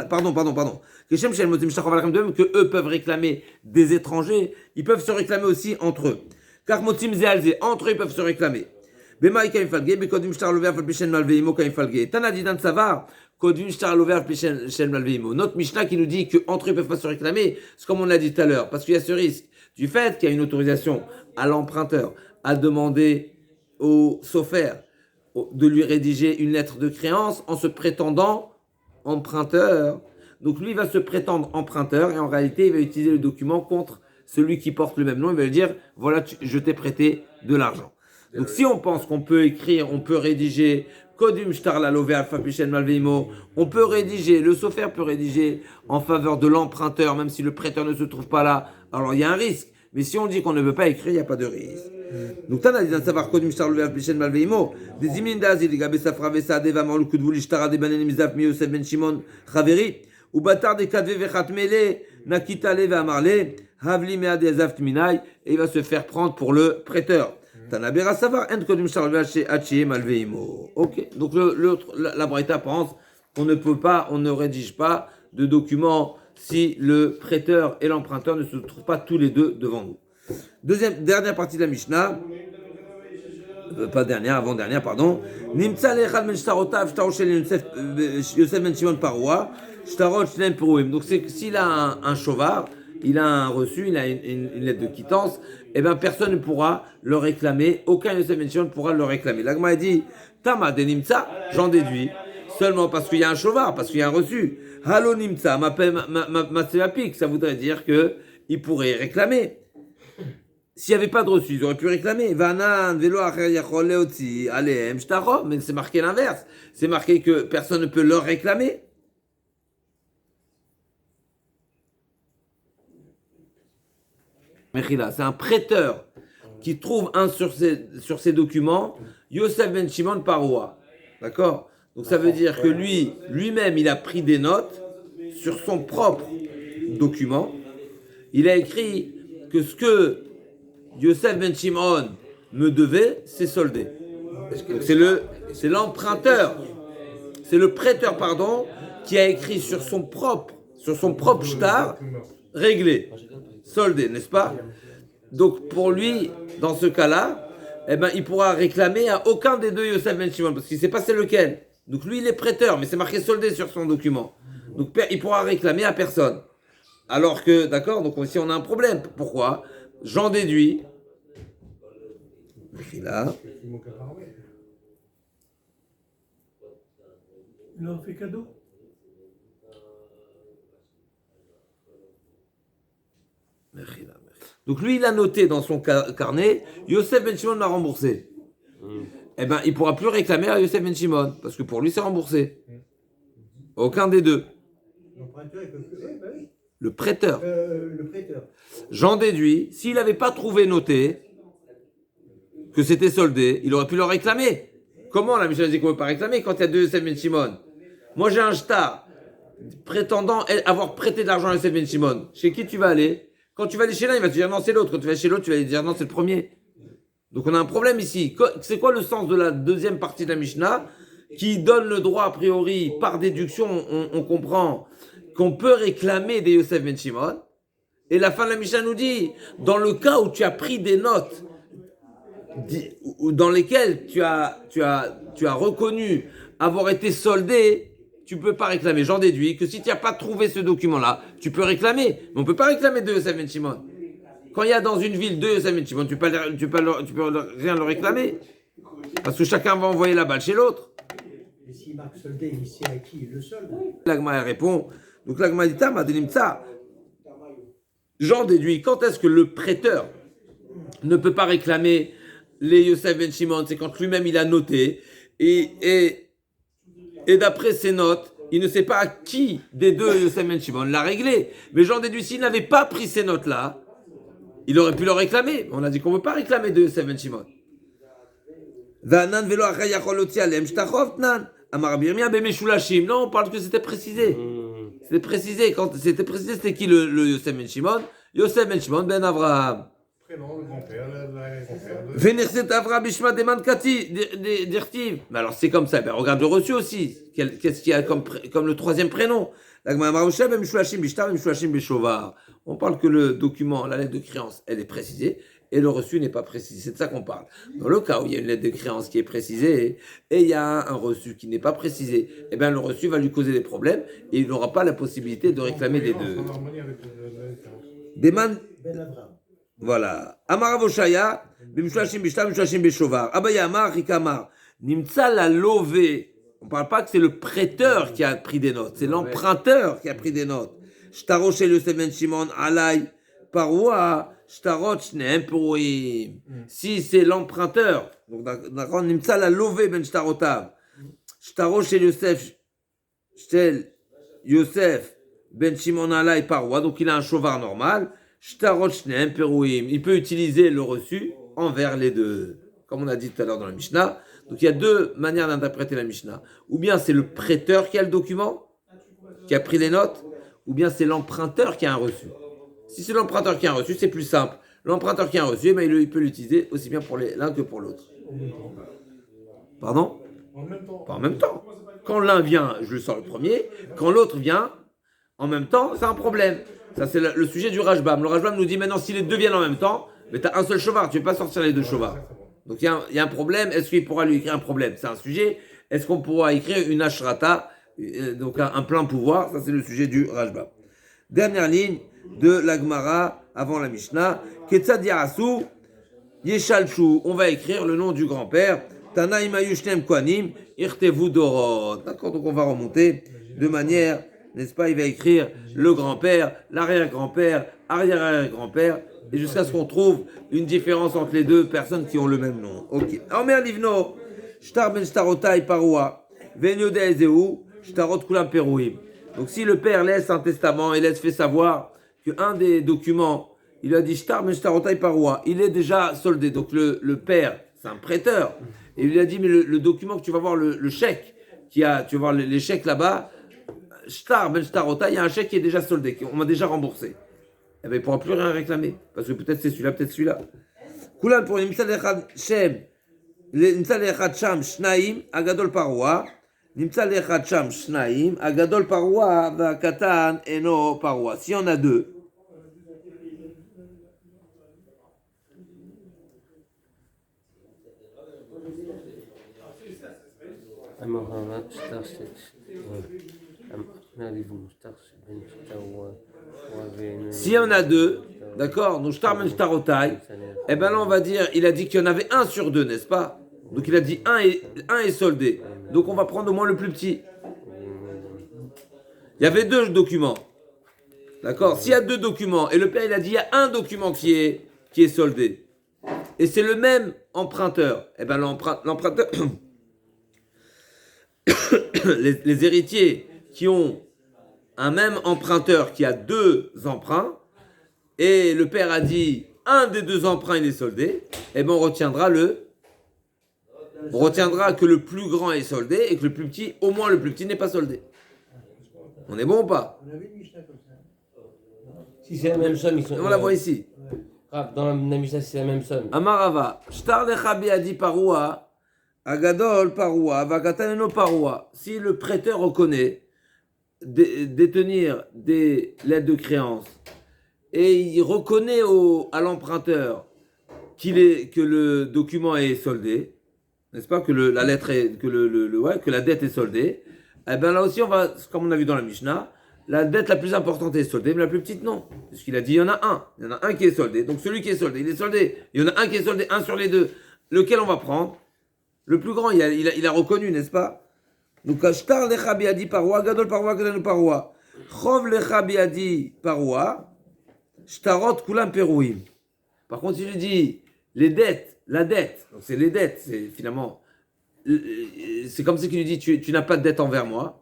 pardon. De même que eux peuvent réclamer des étrangers, ils peuvent se réclamer aussi entre eux. Car motim zealze, entre eux, ils peuvent se réclamer. Bema ika infalge, bekodim shtar lover al pishen malveimo ka infalge. Tanadidan savar. Notre Mishnah qui nous dit qu'entre eux ils ne peuvent pas se réclamer, c'est comme on l'a dit tout à l'heure, parce qu'il y a ce risque du fait qu'il y a une autorisation à l'emprunteur à demander au sofer de lui rédiger une lettre de créance en se prétendant emprunteur. Donc lui va se prétendre emprunteur et en réalité il va utiliser le document contre celui qui porte le même nom. Il va lui dire voilà, je t'ai prêté de l'argent. Donc si on pense qu'on peut écrire, on peut rédiger on peut rédiger, le sofer peut rédiger en faveur de l'emprunteur, même si le prêteur ne se trouve pas là. Alors il y a un risque. Mais si on dit qu'on ne veut pas écrire, il n'y a pas de risque. Donc Tana dit dans savoir Kodim Shtar Lover Pishen Malveimo, des Imindazil, Gabe Safra Vesa, Deva Marlu Kudvul Ishtara de Banen Mizaf Mi Yosef Ben Shimon Chaveri, ou Batar de Kadve Vechat Mele, Nakita Leva Amarle, Havli Mead Yazaf Tminai, et il va se faire prendre pour le prêteur. Tanabera Savar, En Kodim Sharve Hachi Malveimo. Ok, donc la Braïta pense qu'on ne peut pas, on ne rédige pas de document si le prêteur et l'emprunteur ne se trouvent pas tous les deux devant nous. Dernière partie de la Mishnah, pas dernière, avant-dernière, pardon. Nimtza lechad men shtarotav, shtarot shel Yosef ben Shimon Paroua, shtarot shneim perouim. Donc s'il a un chauvard, il a un reçu, il a une lettre de quittance, eh bien personne ne pourra le réclamer, aucun Yosef ben Shimon pourra le réclamer. L'agma a dit, Tama de Nimtza, j'en déduis, seulement parce qu'il y a un chauvard, parce qu'il y a un reçu. Halo Nimtza, ma pique, ça voudrait dire qu'il pourrait réclamer. S'il n'y avait pas de reçu, ils auraient pu réclamer. Vanan, vélo, allez, mais c'est marqué l'inverse. C'est marqué que personne ne peut leur réclamer. Mechila, c'est un prêteur qui trouve sur ses documents Yosef ben Shimon Paroua. D'accord? Donc ça veut dire que lui-même, il a pris des notes sur son propre document. Il a écrit que ce que Yosef ben Shimon me devait, c'est soldé. Donc c'est l'emprunteur, c'est le prêteur, pardon, qui a écrit sur son propre shtar, réglé, soldé, n'est-ce pas? Donc pour lui, dans ce cas-là, eh ben, il pourra réclamer à aucun des deux Yosef ben Shimon, parce qu'il ne sait pas c'est lequel. Donc lui, il est prêteur, mais c'est marqué soldé sur son document. Donc il pourra réclamer à personne. Alors que, d'accord, donc ici on a un problème. Pourquoi? J'en déduis. Là. Il leur fait cadeau. Donc lui, il a noté dans son carnet, Yosef ben Shimon m'a remboursé. Eh bien, il ne pourra plus réclamer à Yosef ben Shimon, parce que pour lui, c'est remboursé. Aucun des deux. Le prêteur. Le prêteur. J'en déduis, s'il n'avait pas trouvé noté que c'était soldé, il aurait pu le réclamer. Comment la Mishnah dit qu'on ne peut pas réclamer quand il y a deux Yosef ben Shimon? Moi, j'ai un shtar prétendant avoir prêté de l'argent à Yosef ben Shimon. Chez qui tu vas aller? Quand tu vas aller chez l'un, il va te dire non, c'est l'autre. Quand tu vas chez l'autre, tu vas lui dire non, c'est le premier. Donc on a un problème ici. C'est quoi le sens de la deuxième partie de la Mishnah qui donne le droit, a priori, par déduction, on comprend qu'on peut réclamer des Yosef ben Shimon. Et la fin de la Mishnah nous dit, dans le cas où tu as pris des notes dans lesquelles tu as reconnu avoir été soldé, tu ne peux pas réclamer. J'en déduis que si tu n'as pas trouvé ce document-là, tu peux réclamer. Mais on ne peut pas réclamer deux Yosef ben Shimon. Quand il y a dans une ville deux Yosef ben Shimon, tu peux rien le réclamer. Parce que chacun va envoyer la balle chez l'autre. Et s'il marque soldé, il sait à qui il le solde. L'agma répond. Donc l'agma dit Tama de Nimtza. J'en déduis, quand est-ce que le prêteur ne peut pas réclamer les Yosef ben Shimon? C'est quand lui-même il a noté et d'après ses notes, il ne sait pas à qui des deux Yosef ben Shimon l'a réglé. Mais j'en déduis, s'il n'avait pas pris ces notes-là, il aurait pu le réclamer. On a dit qu'on ne peut pas réclamer de Yosef ben Shimon. Non, on parle que c'était précisé. C'était précisé. Quand c'était précisé, c'était qui le Yosef ben Shimon? Yosef ben Shimon ben Avraham. Prénom, le grand-père, Vénerset Avraham Bishma Deman Kati Dirtiv. Mais alors c'est comme ça. Ben, regarde le reçu aussi. Qu'est-ce qu'il y a comme le troisième prénom? On parle que le document, la lettre de créance, elle est précisée. Et le reçu n'est pas précisé. C'est de ça qu'on parle. Dans le cas où il y a une lettre de créance qui est précisée et il y a un reçu qui n'est pas précisé, eh bien le reçu va lui causer des problèmes et il n'aura pas la possibilité de réclamer les deux. Deman. Voilà. Amaravoshaya, bimshashim bishtam, bimshashim bishovar. Abaya amar, rikamar. Nimtsa la lové. On ne parle pas que c'est le prêteur qui a pris des notes, c'est l'emprunteur qui a pris des notes. Shtaro shel Yosef ben Shimon alay paroua. Si c'est l'emprunteur, donc d'accord, Nimtsa la lové ben shtarotav, shtaro shel Yosef ben Shimon alay paroua, donc il a un chauvard normal, shtarot shneem perouim, il peut utiliser le reçu envers les deux, comme on a dit tout à l'heure dans la Mishnah. Donc il y a deux manières d'interpréter la Mishnah. Ou bien c'est le prêteur qui a le document, qui a pris les notes, ou bien c'est l'emprunteur qui a un reçu. Si c'est l'emprunteur qui a un reçu, c'est plus simple. L'emprunteur qui a reçu, eh ben, il peut l'utiliser aussi bien pour l'un que pour l'autre. Pardon? Pas en même temps. Quand l'un vient, je le sors le premier. Quand l'autre vient, en même temps, c'est un problème. Ça, c'est le sujet du Rashbam. Le Rashbam nous dit maintenant, si les deux viennent en même temps, mais tu as un seul cheval, tu ne peux pas sortir les deux chevaux. Donc il y a un problème. Est-ce qu'il pourra lui écrire un problème? C'est un sujet. Est-ce qu'on pourra écrire une ashrata, donc un plein pouvoir? Ça, c'est le sujet du Rashbam. Dernière ligne de la Gemara avant la Mishnah. Ketzad Yarasu Yeshalchu. On va écrire le nom du grand-père. Tanaim Ayushnem Kohanim Irtevu Dorot. D'accord, donc on va remonter de manière, n'est-ce pas, il va écrire le grand-père, l'arrière-grand-père, arrière-arrière-grand-père, et jusqu'à ce qu'on trouve une différence entre les deux personnes qui ont le même nom. Ok. Omer Livno, Shtar ben Shtarotai Parua, Venyode Ezeu, Shtarot Kulam Perouim. Donc si le père laisse un testament et fait savoir qu'un des documents, il a dit Shtar ben Shtarotai Parua, il est déjà soldé. Donc le père, c'est un prêteur. Et il lui a dit, mais le document que tu vas voir, le chèque, tu vas voir les chèques là-bas, Shtar ben Shtarota, il y a un chèque qui est déjà soldé, on m'a déjà remboursé. Eh bien, il ne pourra plus rien réclamer, parce que peut-être c'est celui-là, peut-être celui-là. Kulan pour Nimsal Echad Sham Shnaim, Agadol Parwa, Nimsal Echad Sham Shnaim, Agadol Parwa, Vakatan Eno Parwa. S'il y en a deux, s'il y en a deux, d'accord, donc Shtar ben Shtarotai, eh bien là on va dire, il a dit qu'il y en avait un sur deux, n'est-ce pas? Donc il a dit un est soldé. Donc on va prendre au moins le plus petit. Il y avait deux documents. D'accord? S'il y a deux documents, et le père il a dit il y a un document qui est soldé, et c'est le même emprunteur, eh bien l'emprunteur, les héritiers qui ont un même emprunteur qui a deux emprunts, et le père a dit un des deux emprunts il est soldé, eh bien on retiendra que le plus grand est soldé et que le plus petit, au moins le plus petit n'est pas soldé. On est bon ou pas? On avait une Mishnah comme ça. Si c'est la même somme, ils sont. On la voit ici. Dans la Mishnah, si c'est la même somme. Amarava, Shtar lecha biadi parua, Agadol parua, Vagataneno parua. Si le prêteur reconnaît détenir des lettres de créance et il reconnaît à l'emprunteur que le document est soldé, n'est-ce pas, que la lettre est, que la dette est soldée, eh bien là aussi on va, comme on a vu dans la Mishnah, la dette la plus importante est soldée, mais la plus petite non, puisqu'il a dit il y en a un qui est soldé, donc celui qui est soldé, il est soldé, il y en a un qui est soldé, un sur les deux, lequel on va prendre? Le plus grand, il a reconnu, n'est-ce pas? Donc, Shtar lecha biadi parwa, Gadol parwa, Gadol parwa, Chov lecha biadi parwa, Shtarot kulam perouim. Par contre, il lui dit la dette, donc c'est les dettes, c'est finalement, c'est comme si il lui dit tu n'as pas de dette envers moi,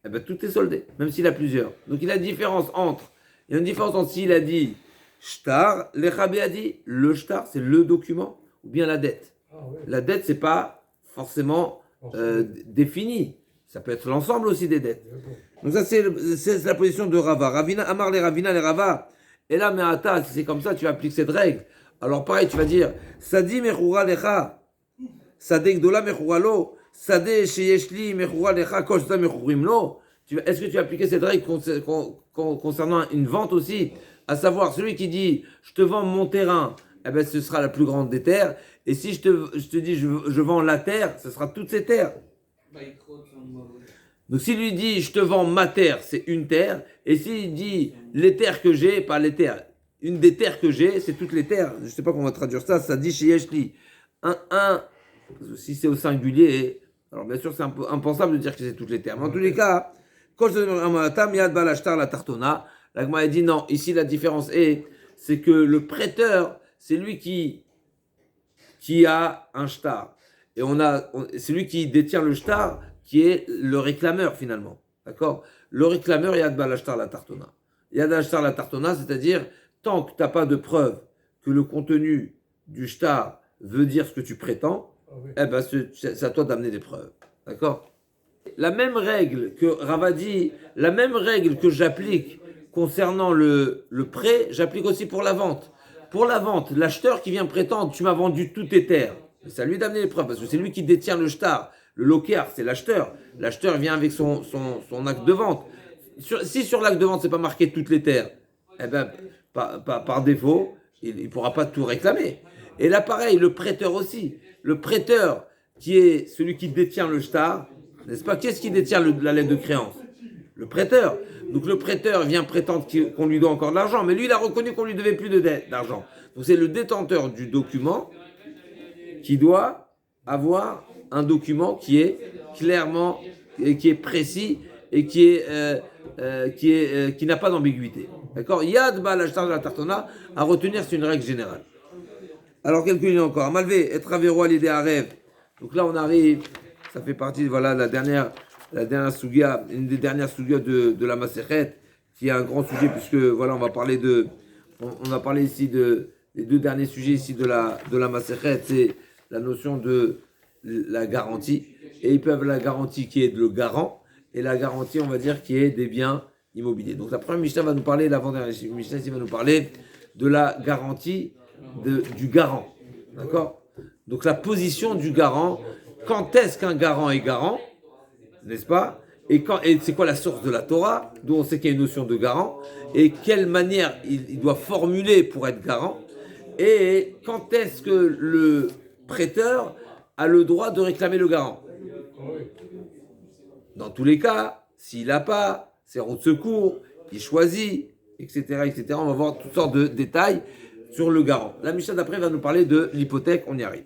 eh ben tout est soldé, même s'il a plusieurs. Donc il y a une différence entre s'il a dit Shtar lecha biadi, le shtar c'est le document, ou bien la dette. La dette, c'est pas forcément défini. Ça peut être l'ensemble aussi des dettes. Donc ça, c'est la position de Rava. Ravina, Amar les Ravina, les Rava. Et là, Me'ata, si c'est comme ça, tu appliques cette règle. Alors pareil, tu vas dire, Sadi mechura lecha, Sade gdola mechura lo, Sade sheyeshli mechura lecha, koshta mechurim lo. Est-ce que tu as appliqué cette règle concernant une vente aussi? À savoir, celui qui dit, je te vends mon terrain, eh ben, ce sera la plus grande des terres. Et si je te dis, je vends la terre, ce sera toutes ces terres. Donc s'il lui dit, je te vends ma terre, c'est une terre. Et s'il dit, les terres que j'ai, pas les terres, une des terres que j'ai, c'est toutes les terres. Je ne sais pas comment on va traduire ça. Ça dit chez Yeshli. Si c'est au singulier, alors bien sûr c'est impensable de dire que c'est toutes les terres. Mais en tous les cas, quand je donne la tartona, la Gemara dit non, ici la différence c'est que le prêteur, c'est lui qui a un shtar. Et c'est lui qui détient le shtar, qui est le réclameur finalement. D'accord? Le réclameur, Yad Bal Ashtar la Tartona. Yad Ashtar la Tartona, c'est-à-dire, tant que tu n'as pas de preuve que le contenu du shtar veut dire ce que tu prétends, eh ben, c'est à toi d'amener des preuves. D'accord? La même règle que Rava dit, la même règle que j'applique concernant le prêt, j'applique aussi pour la vente. pour la vente, l'acheteur qui vient prétendre tu m'as vendu toutes tes terres, c'est à lui d'amener les preuves parce que c'est lui qui détient le shtar. Le loquer, c'est l'acheteur. L'acheteur vient avec son acte de vente. Si sur l'acte de vente, c'est pas marqué toutes les terres, eh ben, par défaut, il ne pourra pas tout réclamer. Et là, pareil, le prêteur aussi. Le prêteur, qui est celui qui détient le shtar, n'est-ce pas? Qu'est-ce qui détient la lettre de créance? Le prêteur. Donc le prêteur vient prétendre qu'on lui doit encore de l'argent, mais lui, il a reconnu qu'on lui devait plus d'argent. Donc c'est le détenteur du document qui doit avoir un document qui est clairement, et qui est précis et qui n'a pas d'ambiguïté. D'accord? Yad ba l'acheteur de la tartona à retenir, c'est une règle générale. Alors quelques lignes encore. Amalvé, être avéro à l'idée à rêve. Donc là on arrive, ça fait partie, voilà, la dernière sugia, une des dernières sugias de la Masechet, qui est un grand sujet puisque voilà, on va parler on a parlé ici les deux derniers sujets ici de la Masechet, c'est la notion de la garantie, et ils peuvent la garantie qui est le garant, et la garantie, on va dire, qui est des biens immobiliers. Donc la première Mishnah va nous parler, l'avant-dernière Mishnah ici va nous parler de la garantie du garant. D'accord? Donc la position du garant, quand est-ce qu'un garant est garant, n'est-ce pas? Et c'est quoi la source de la Torah, d'où on sait qu'il y a une notion de garant, et quelle manière il doit formuler pour être garant, et quand est-ce que le prêteur a le droit de réclamer le garant. Dans tous les cas, s'il n'a pas ses routes de secours, il choisit, etc., on va voir toutes sortes de détails sur le garant. La Mishnah d'après va nous parler de l'hypothèque, on y arrive.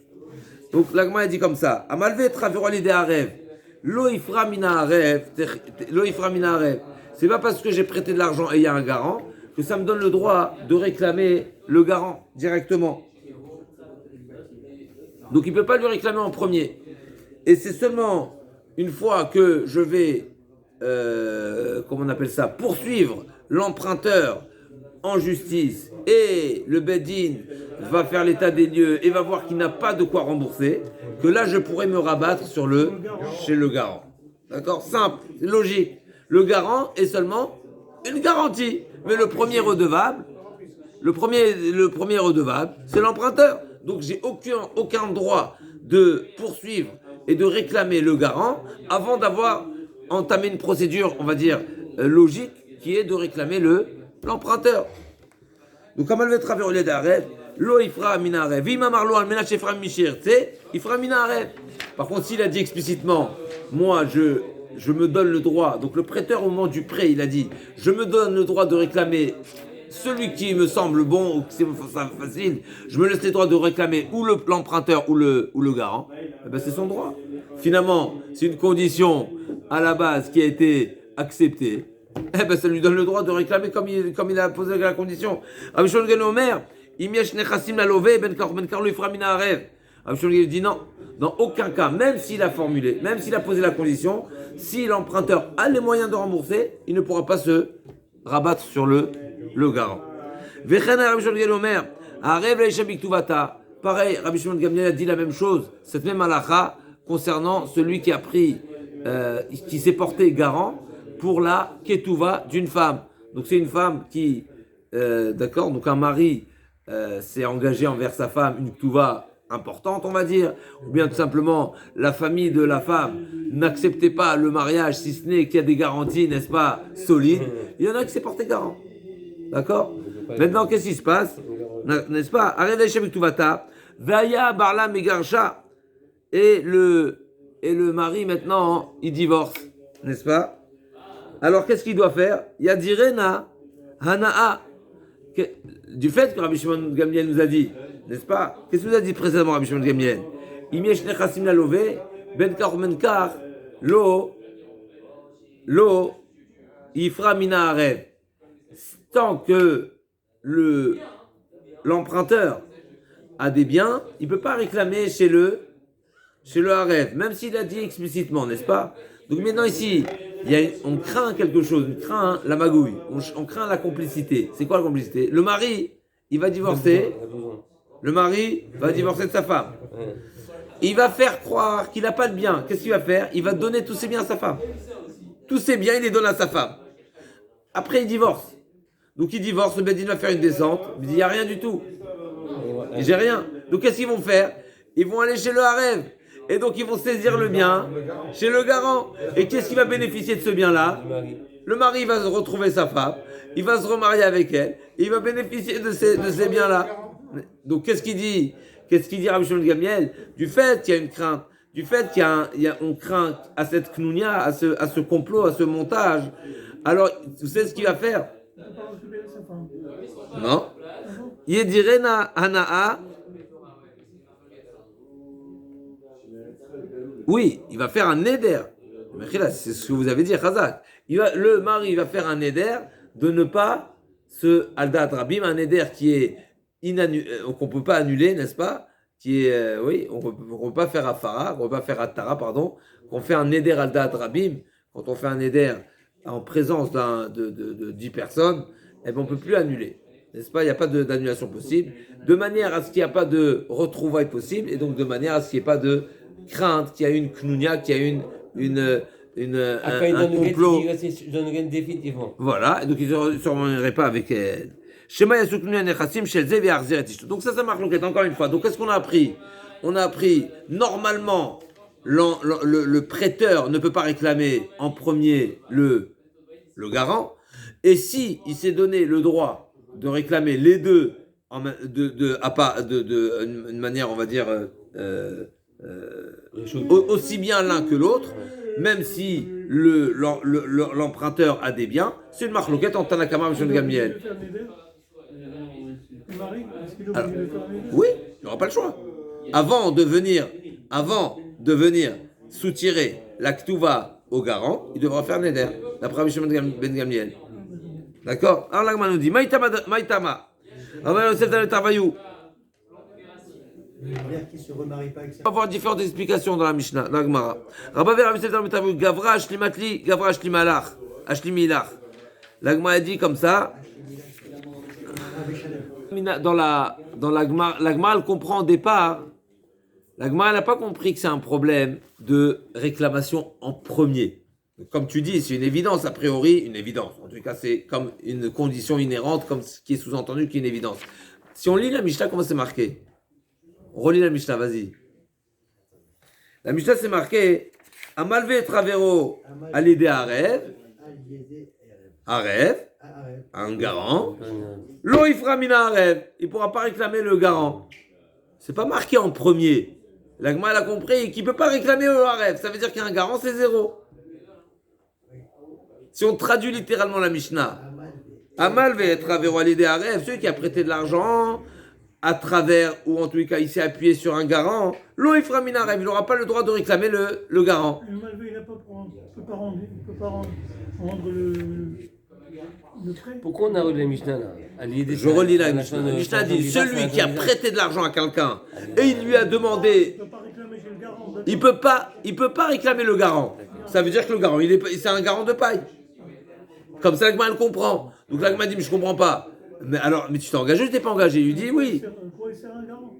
Donc l'Agma dit comme ça, Amalvé travero l'idée à rêve, lo ifra mina rêve, c'est pas parce que j'ai prêté de l'argent et il y a un garant que ça me donne le droit de réclamer le garant directement. Donc il ne peut pas lui réclamer en premier. Et c'est seulement une fois que je vais, comment on appelle ça, poursuivre l'emprunteur en justice et le Bed-Din va faire l'état des lieux et va voir qu'il n'a pas de quoi rembourser, que là je pourrais me rabattre chez le garant. D'accord? Simple, logique. Le garant est seulement une garantie. Mais le premier redevable, c'est l'emprunteur. Donc j'ai aucun droit de poursuivre et de réclamer le garant avant d'avoir entamé une procédure, on va dire, logique, qui est de réclamer l'emprunteur. Donc comme elle veut traverser les d'arrêt, lo ifra minarev, vimamarlo al menach ifra mishir, ifra minarev. Par contre, s'il a dit explicitement, moi je me donne le droit, donc le prêteur au moment du prêt, il a dit, je me donne le droit de réclamer celui qui me semble bon ou qui c'est facile, je me laisse les droits de réclamer ou l'emprunteur ou le garant, eh ben c'est son droit. Finalement, c'est une condition à la base qui a été acceptée, eh ben ça lui donne le droit de réclamer comme il a posé la condition. Rabbi Shimon ben Omer, imiesh nechassim la lové ben karlo ifra mina arev. Rabbi Shimon dit non, dans aucun cas, même s'il a formulé, même s'il a posé la condition, si l'emprunteur a les moyens de rembourser, il ne pourra pas se rabattre sur le garant. Pareil, Rabbi Shimon Gamliel a dit la même chose, cette même halakha concernant celui qui a pris, qui s'est porté garant pour la ketouva d'une femme. Donc c'est une femme qui, d'accord, donc un mari s'est engagé envers sa femme une ketouva importante, on va dire, ou bien tout simplement la famille de la femme n'acceptait pas le mariage si ce n'est qu'il y a des garanties, n'est-ce pas, solides. Il y en a qui s'est porté garant. D'accord? Maintenant, qu'est-ce qui se passe? N'est-ce pas? Arrête avec Tuvata. Vaya Barla Megarsha. Et le mari, maintenant, il divorce. N'est-ce pas? Alors, qu'est-ce qu'il doit faire? Yadirena Hanaa. Du fait que Rabbi Shimon Gamliel nous a dit, n'est-ce pas? Qu'est-ce que nous a dit précédemment Rabbi Shimon Gamliel? Imiesh nechasim la lové, ben kar lo ifra mina arev. Tant que l'emprunteur a des biens, il ne peut pas réclamer chez le Harev, même s'il a dit explicitement, n'est-ce pas? Donc maintenant ici, on craint quelque chose, on craint la magouille, on craint la complicité. C'est quoi la complicité? Le mari, il va divorcer, de sa femme. Il va faire croire qu'il n'a pas de biens. Qu'est-ce qu'il va faire? Il va donner tous ses biens à sa femme. Tous ses biens, il les donne à sa femme. Après, il divorce. Donc il divorce, le Bedin va faire une descente, il dit il n'y a rien du tout. J'ai rien. Donc qu'est-ce qu'ils vont faire? Ils vont aller chez le Harev. Et donc ils vont saisir le bien chez le garant. Et qu'est-ce qui va bénéficier de ce bien-là? Le mari va retrouver sa femme, il va se remarier avec elle, et il va bénéficier de ces biens-là. Donc qu'est-ce qu'il dit? Qu'est-ce qu'il dit Rabbi Shimon Gamliel? Du fait qu'il y a une crainte, du fait on craint à cette knounia, à ce complot, à ce montage. Alors, tu sais ce qu'il va faire? Il ne peut pas récupérer sa femme. Non. Yedirena Hanaa. Oui, il va faire un neder. C'est ce que vous avez dit, Chazak. Le mari va faire un neder de ne pas se Aldat Rabim, un neder qui est qu'on ne peut pas annuler, n'est-ce pas? Qui est, oui, on ne peut pas faire Afara, on ne peut pas faire Attara, pardon. Qu'on fait un neder Aldat Rabim, quand on fait un neder en présence de 10 personnes, eh ben on ne peut plus annuler. N'est-ce pas? Il n'y a pas d'annulation possible. De manière à ce qu'il n'y a pas de retrouvailles possible, et donc de manière à ce qu'il n'y ait pas de crainte, qu'il y a une knounia, qu'il y a un complot. Voilà, et donc ils ne se remarieraient pas avec elle. Donc ça marche encore une fois. Donc qu'est-ce qu'on a appris? On a appris, normalement, le prêteur ne peut pas réclamer en premier le garant, et si il s'est donné le droit de réclamer les deux de manière, on va dire, aussi bien l'un que l'autre, même si l'emprunteur a des biens, c'est une marloquette en Tanakama et Shon Gamliel. Oui, il n'aura pas le choix. Avant de venir soutirer la Ktuva au garant, il devra faire Neder, d'après Rabbi Shimon ben Gamliel. D'accord? Alors l'Agma nous dit, Maïtama, Rabbi Yosef dans le Tarvayou. Qui se remarie pas avec sa On va avoir différentes explications dans la Mishnah, dans la Gemara. Rabbi Yosef dans le Tarvayou, Gavra Ashlimatli, Gavra Ashlimalach, Ashlimilach. La Gemara a dit comme ça. Dans la Gemara, elle comprend au départ. La Gemara n'a pas compris que c'est un problème de réclamation en premier. Comme tu dis, c'est une évidence, a priori, une évidence. En tout cas, c'est comme une condition inhérente, comme ce qui est sous-entendu, qui est une évidence. Si on lit la Mishnah, comment c'est marqué? On relit la Mishnah, vas-y. La Mishnah, c'est marqué Amalve Travero Alide Arev, un garant. Lo Ifra Mina Arev, il ne pourra pas réclamer le garant. C'est pas marqué en premier. La Gemara a compris qu'il ne peut pas réclamer le Arev. Ça veut dire qu'un garant, c'est 0. Si on traduit littéralement la Mishnah, Amal va être Alide Arev, celui qui a prêté de l'argent à travers, ou en tout cas il s'est appuyé sur un garant, Lo Ifra Min Arev, il n'aura pas le droit de réclamer le garant. Le Malvé, il ne peut pas rendre le prêt. Pourquoi on a relu la Mishnah là? Je relis la Mishnah. La Mishnah dit celui qui a prêté de l'argent à quelqu'un et il lui a demandé. Il ne peut pas réclamer chez le garant. Il peut pas réclamer le garant. Ça veut dire que le garant, c'est un garant de paille. Comme ça, l'Agma, elle comprend. Donc l'Agma dit, mais je comprends pas. Mais tu t'es engagé ou tu t'es pas engagé? Il lui dit oui. Pourquoi il sert un garant?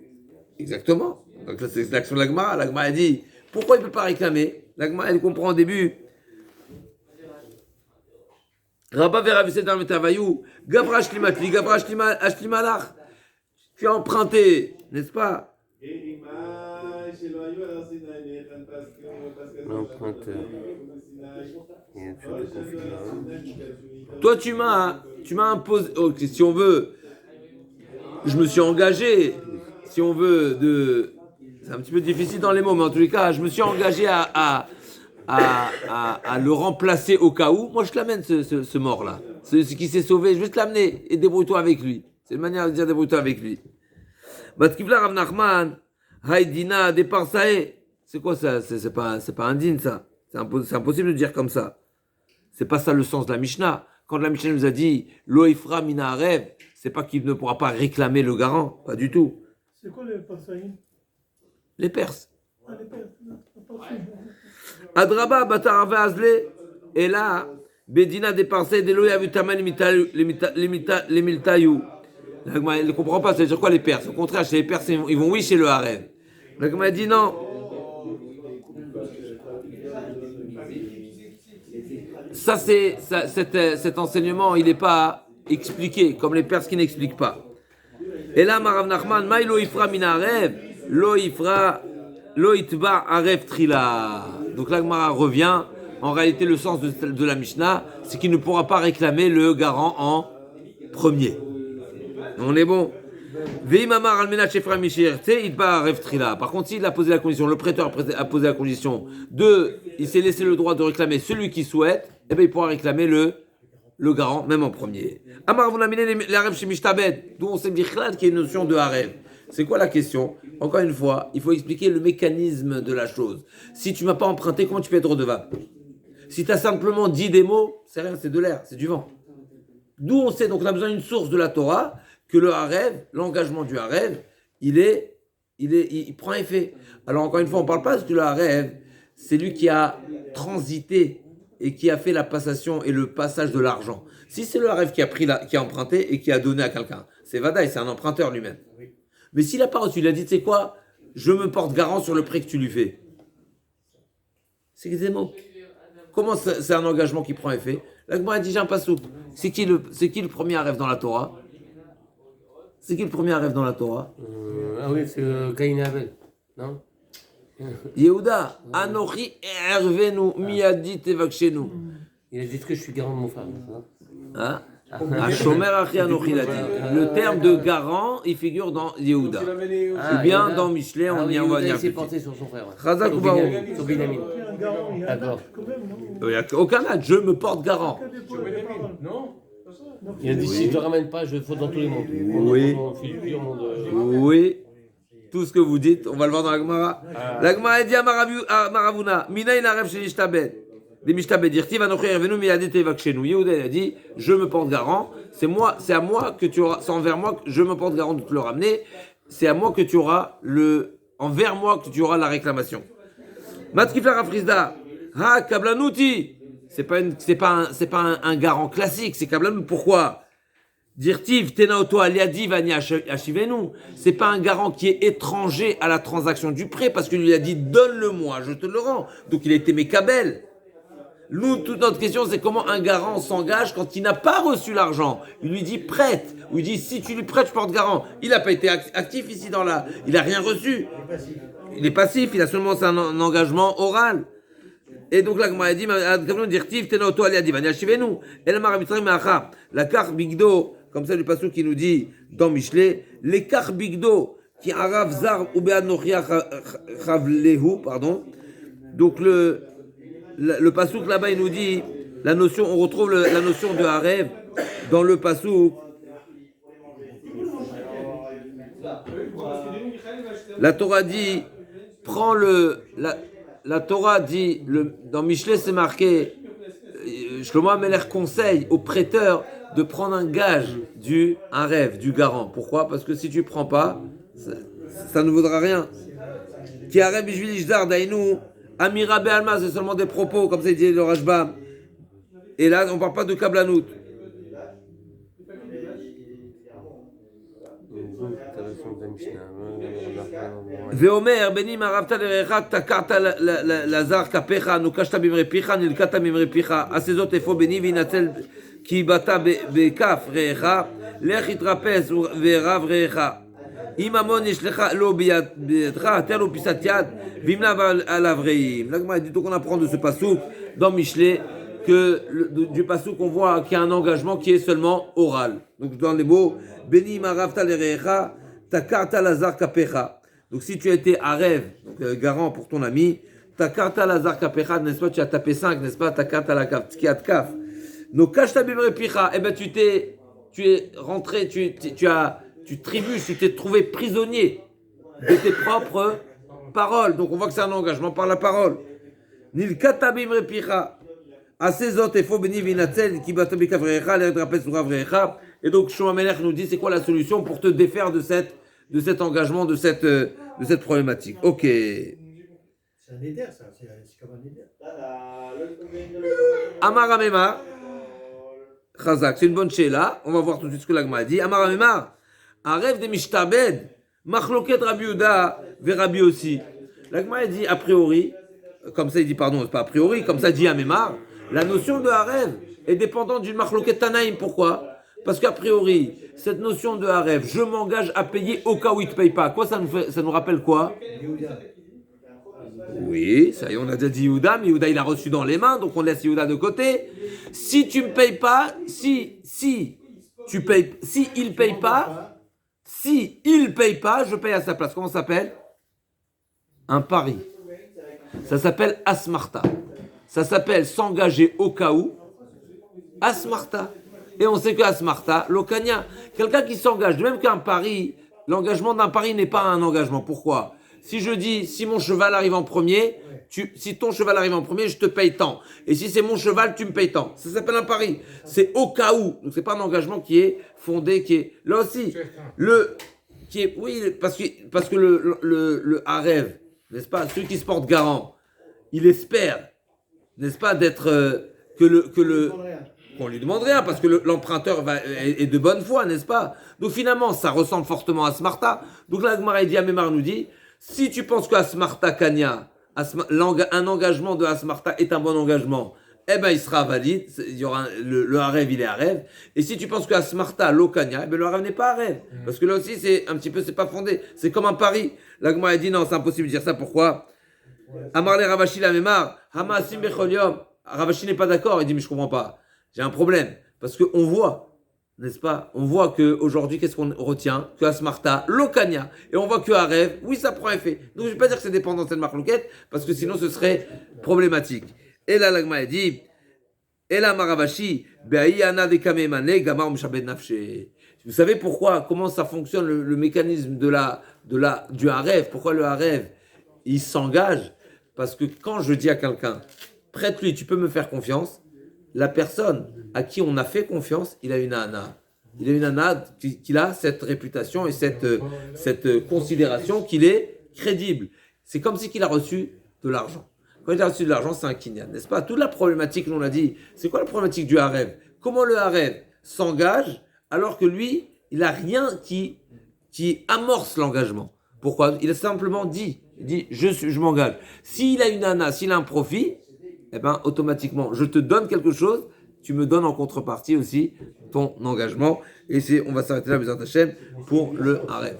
Exactement. Donc là, c'est l'action de l'Agma. L'Agma, elle dit, pourquoi il peut pas réclamer? L'Agma, elle comprend au début. Rabba Veravissé dans le Tavayou, Gavra Ashlimatli, Gavra Ashlimalach. Tu as emprunté, n'est-ce pas? L'emprunteur. Toi, tu m'as imposé. Oh, si on veut, je me suis engagé. Si on veut, c'est un petit peu difficile dans les mots, mais en tous les cas, je me suis engagé à le remplacer au cas où. Moi, je te l'amène, ce mort-là. Ce qui s'est sauvé, je vais te l'amener et débrouille-toi avec lui. C'est une manière de dire débrouille-toi avec lui. Batkivla Rav Nachman, Haïdina, Deparsae. C'est quoi ça? C'est pas un din, ça. C'est impossible de dire comme ça. C'est pas ça le sens de la Mishnah. Quand la Mishnah nous a dit Loifra Mina Arev, c'est pas qu'il ne pourra pas réclamer le garant. Pas du tout. C'est quoi les Parsaïm? Les Perses. Ah, les Perses. Adraba Batarave Azle. Et là, Bedina Deparsae, Deloya Vutama les Miltayou. Elle ne comprend pas, ça veut dire quoi les Perses? Au contraire, chez les Perses, ils vont oui chez le harem. Donc elle m'a dit non. Ça, cet enseignement, il n'est pas expliqué, comme les Perses qui n'expliquent pas. Et là, Marav Nachman, Maï lo ifra min haarev, lo ifra, lo itba haarev trila. Donc là, Gemara revient. En réalité, le sens de la Mishnah, c'est qu'il ne pourra pas réclamer le garant en premier. On est bon. Par contre, s'il a posé la condition, le prêteur a posé la condition il s'est laissé le droit de réclamer celui qui souhaite, eh bien il pourra réclamer le garant, même en premier. D'où on sait qu'il y a une notion de harev. C'est quoi la question? Encore une fois, il faut expliquer le mécanisme de la chose. Si tu ne m'as pas emprunté, comment tu peux être redevable? Si tu as simplement dit des mots, c'est rien, c'est de l'air, c'est du vent. D'où on sait, donc on a besoin d'une source de la Torah, que le harev, l'engagement du harev, il prend effet. Alors encore une fois, on ne parle pas que le harev, c'est lui qui a transité et qui a fait la passation et le passage de l'argent. Si c'est le harev qui a emprunté et qui a donné à quelqu'un, c'est Vadaï, c'est un emprunteur lui-même. Mais s'il n'a pas reçu, il a dit, tu sais quoi, je me porte garant sur le prêt que tu lui fais. C'est des mots. Comment c'est un engagement qui prend effet? La Gemara a dit, j'ai un pasouk. C'est qui le premier harev dans la Torah? C'est qui le premier harev dans la Torah? Ah oui, c'est Caïn et Abel, non? Yehuda, Anochi ervenu miyadi tevakshenu. Il a dit que je suis garant de mon frère. Hein? Shomer achi Anochi, il a dit. Le terme de garant, il figure dans Yehuda. Ou bien dans Michelet, on y va venir. Il s'est porté sur son frère. Chazak ou Baruch. Sur Binyamin. Un garant, il y a un D'accord. acte quand même, non? Il n'y a aucun acte, je me porte garant. Non. Il a dit si je ne le ramène pas, je vais foutre dans tous les mondes. Oui. Monde. Oui. Tout ce que vous dites, on va le voir dans la Gemara. La Gemara dit à Maravuna, Minaï narev shenishtabed. Des mishtabed dirtiv anochi ervenu miyadi tevakshenu. Yehuda il a dit, je me porte garant. C'est à moi que tu auras, c'est envers moi que je me porte garant de te le ramener. C'est à moi que tu auras envers moi que tu auras la réclamation. Matkifla rafrizda, ha kablanuti. C'est pas un garant classique, c'est kablanout. Pourquoi? Dirtiv tenaoto aliadi vani ashivenu. C'est pas un garant qui est étranger à la transaction du prêt parce qu'il lui a dit donne-le-moi, je te le rends. Donc il a été mekabel. Nous, toute notre question, c'est comment un garant s'engage quand il n'a pas reçu l'argent. Il lui dit prête, ou il dit si tu lui prêtes, je porte garant. Il n'a pas été actif ici il n'a rien reçu. Il est passif, il a seulement un engagement oral. Et donc là, Gemara dit, la carte bigdo, comme ça, le passage qui nous dit dans Michelet, les cartes bigdo qui arav zar ou be'ad nochia chavlehu, pardon. Donc le pasouk là-bas, il nous dit on retrouve la notion de harev dans le pasouk. La Torah dit, la Torah dit, dans Michelet c'est marqué, Shlomo HaMelech conseille au prêteur de prendre un gage un rêve du garant. Pourquoi? Parce que si tu ne prends pas, ça ne vaudra rien. Qui a rêve Ishvilijdar Dainu, Amira Be'alma, c'est seulement des propos, comme ça dit le Rashbam. Et là, on ne parle pas de Kablanout. Veomer, Benim Aravta Lerecha, Takarta Lazar Kapecha, Nukashta Bimrepicha, Nilkata Bimrepicha, Asezot Efo Beni, Vinatel Kibata Bekaf Recha, Lech Itrapes Verav Recha. Imamon Yeshlecha Lo Biadra, Tel ou Pisat Yad, Vimla Alavreim. Là, dit qu'on apprend de ce pasouk dans Michelet que du pasouk on voit qu'il y a un engagement qui est seulement oral. Donc dans les mots, Beni Maravta Lerecha, Takarta Lazar Kapecha. Donc si tu as été Arev, donc garant pour ton ami, Takarta Lazar Kapecha, n'est-ce pas, tu as tapé 5, n'est-ce pas, Takarta la Kaf, Tkiat Kaf. Donc Kashta Bimrepicha, eh ben tu es rentré, tu trébuches, tu t'es trouvé prisonnier de tes propres paroles. Donc on voit que c'est un engagement par la parole. Nilkata Bimrepicha. Et donc Shlomo HaMelech nous dit c'est quoi la solution pour te défaire de cet engagement, de cette problématique. Ok. C'est un éder, ça. C'est comme un éder. Amar Amemar. Chazak, c'est une bonne chéla. On va voir tout de suite ce que l'Agma a dit. Amar Amemar. Un rêve de Mishtabed. Machloket Rabbi Yehuda ve Rabbi aussi. L'Agma a dit a priori, comme ça il dit pardon, c'est pas a priori, comme ça dit Amemar. La notion de harev est dépendante d'une machloket Tanaïm. Pourquoi? Parce qu'a priori, cette notion de Harev, je m'engage à payer au cas où il ne te paye pas. Quoi, ça nous rappelle quoi? Oui, ça y est, on a déjà dit Yehuda, mais Yehuda il a reçu dans les mains, donc on laisse Yehuda de côté. Si tu me payes pas, si il paye pas, je paye à sa place. Comment ça s'appelle? Un pari. Ça s'appelle Asmarta. Ça s'appelle s'engager au cas où. Asmarta. Et on sait que Asmarta, l'Okania, quelqu'un qui s'engage, de même qu'un pari, l'engagement d'un pari n'est pas un engagement. Pourquoi? Si je dis, si mon cheval arrive en premier, si ton cheval arrive en premier, je te paye tant. Et si c'est mon cheval, tu me payes tant. Ça s'appelle un pari. C'est au cas où. Donc c'est pas un engagement qui est fondé, qui est là aussi. Oui, parce que le Harev, n'est-ce pas, celui qui se porte garant, il espère, n'est-ce pas, d'être qu'on lui demande rien, parce que l'emprunteur est de bonne foi, n'est-ce pas? Donc finalement, ça ressemble fortement à Smarta. Donc là, Gemara Diamémar nous dit, si tu penses qu'à Smarta Kanya, un engagement de Asmarta est un bon engagement, eh ben il sera valide, il y aura le Harev, il est Harev. Et si tu penses que Asmarta Lokanya, eh ben le Harev n'est pas Harev. Parce que là aussi, c'est un petit peu, c'est pas fondé. C'est comme un pari. La Gemara dit non, c'est impossible de dire ça. Pourquoi? Amarle Ravashi la mémar, Hama Asim Becholiom. Ravashi n'est pas d'accord, il dit mais je comprends pas. J'ai un problème. Parce qu'on voit, n'est-ce pas? On voit qu'aujourd'hui, qu'est-ce qu'on retient? Que Asmarta, Lokanya. Et on voit que Harev, oui, ça prend effet. Donc je ne vais pas dire que c'est dépendant de cette marloquette, parce que sinon ce serait problématique. Et là, l'agma dit, et là, Maravashi, vous savez pourquoi, comment ça fonctionne le mécanisme du Harev? Pourquoi le Harev, il s'engage? Parce que quand je dis à quelqu'un, prête-lui, tu peux me faire confiance, la personne à qui on a fait confiance, il a une ana. Il a une ana qu'il a cette réputation et cette considération qu'il est crédible. C'est comme si qu'il a reçu de l'argent. Quand il a reçu de l'argent, c'est un kinyan, n'est-ce pas? Toute la problématique, nous on l'a dit, c'est quoi la problématique du Harev? Comment le Harev s'engage alors que lui, il n'a rien qui amorce l'engagement? Pourquoi? Il a simplement dit, je m'engage. S'il a une ana, s'il a un profit, eh ben, automatiquement, je te donne quelque chose, tu me donnes en contrepartie aussi ton engagement. Et on va s'arrêter là, Bezrat Hashem, pour le Harev.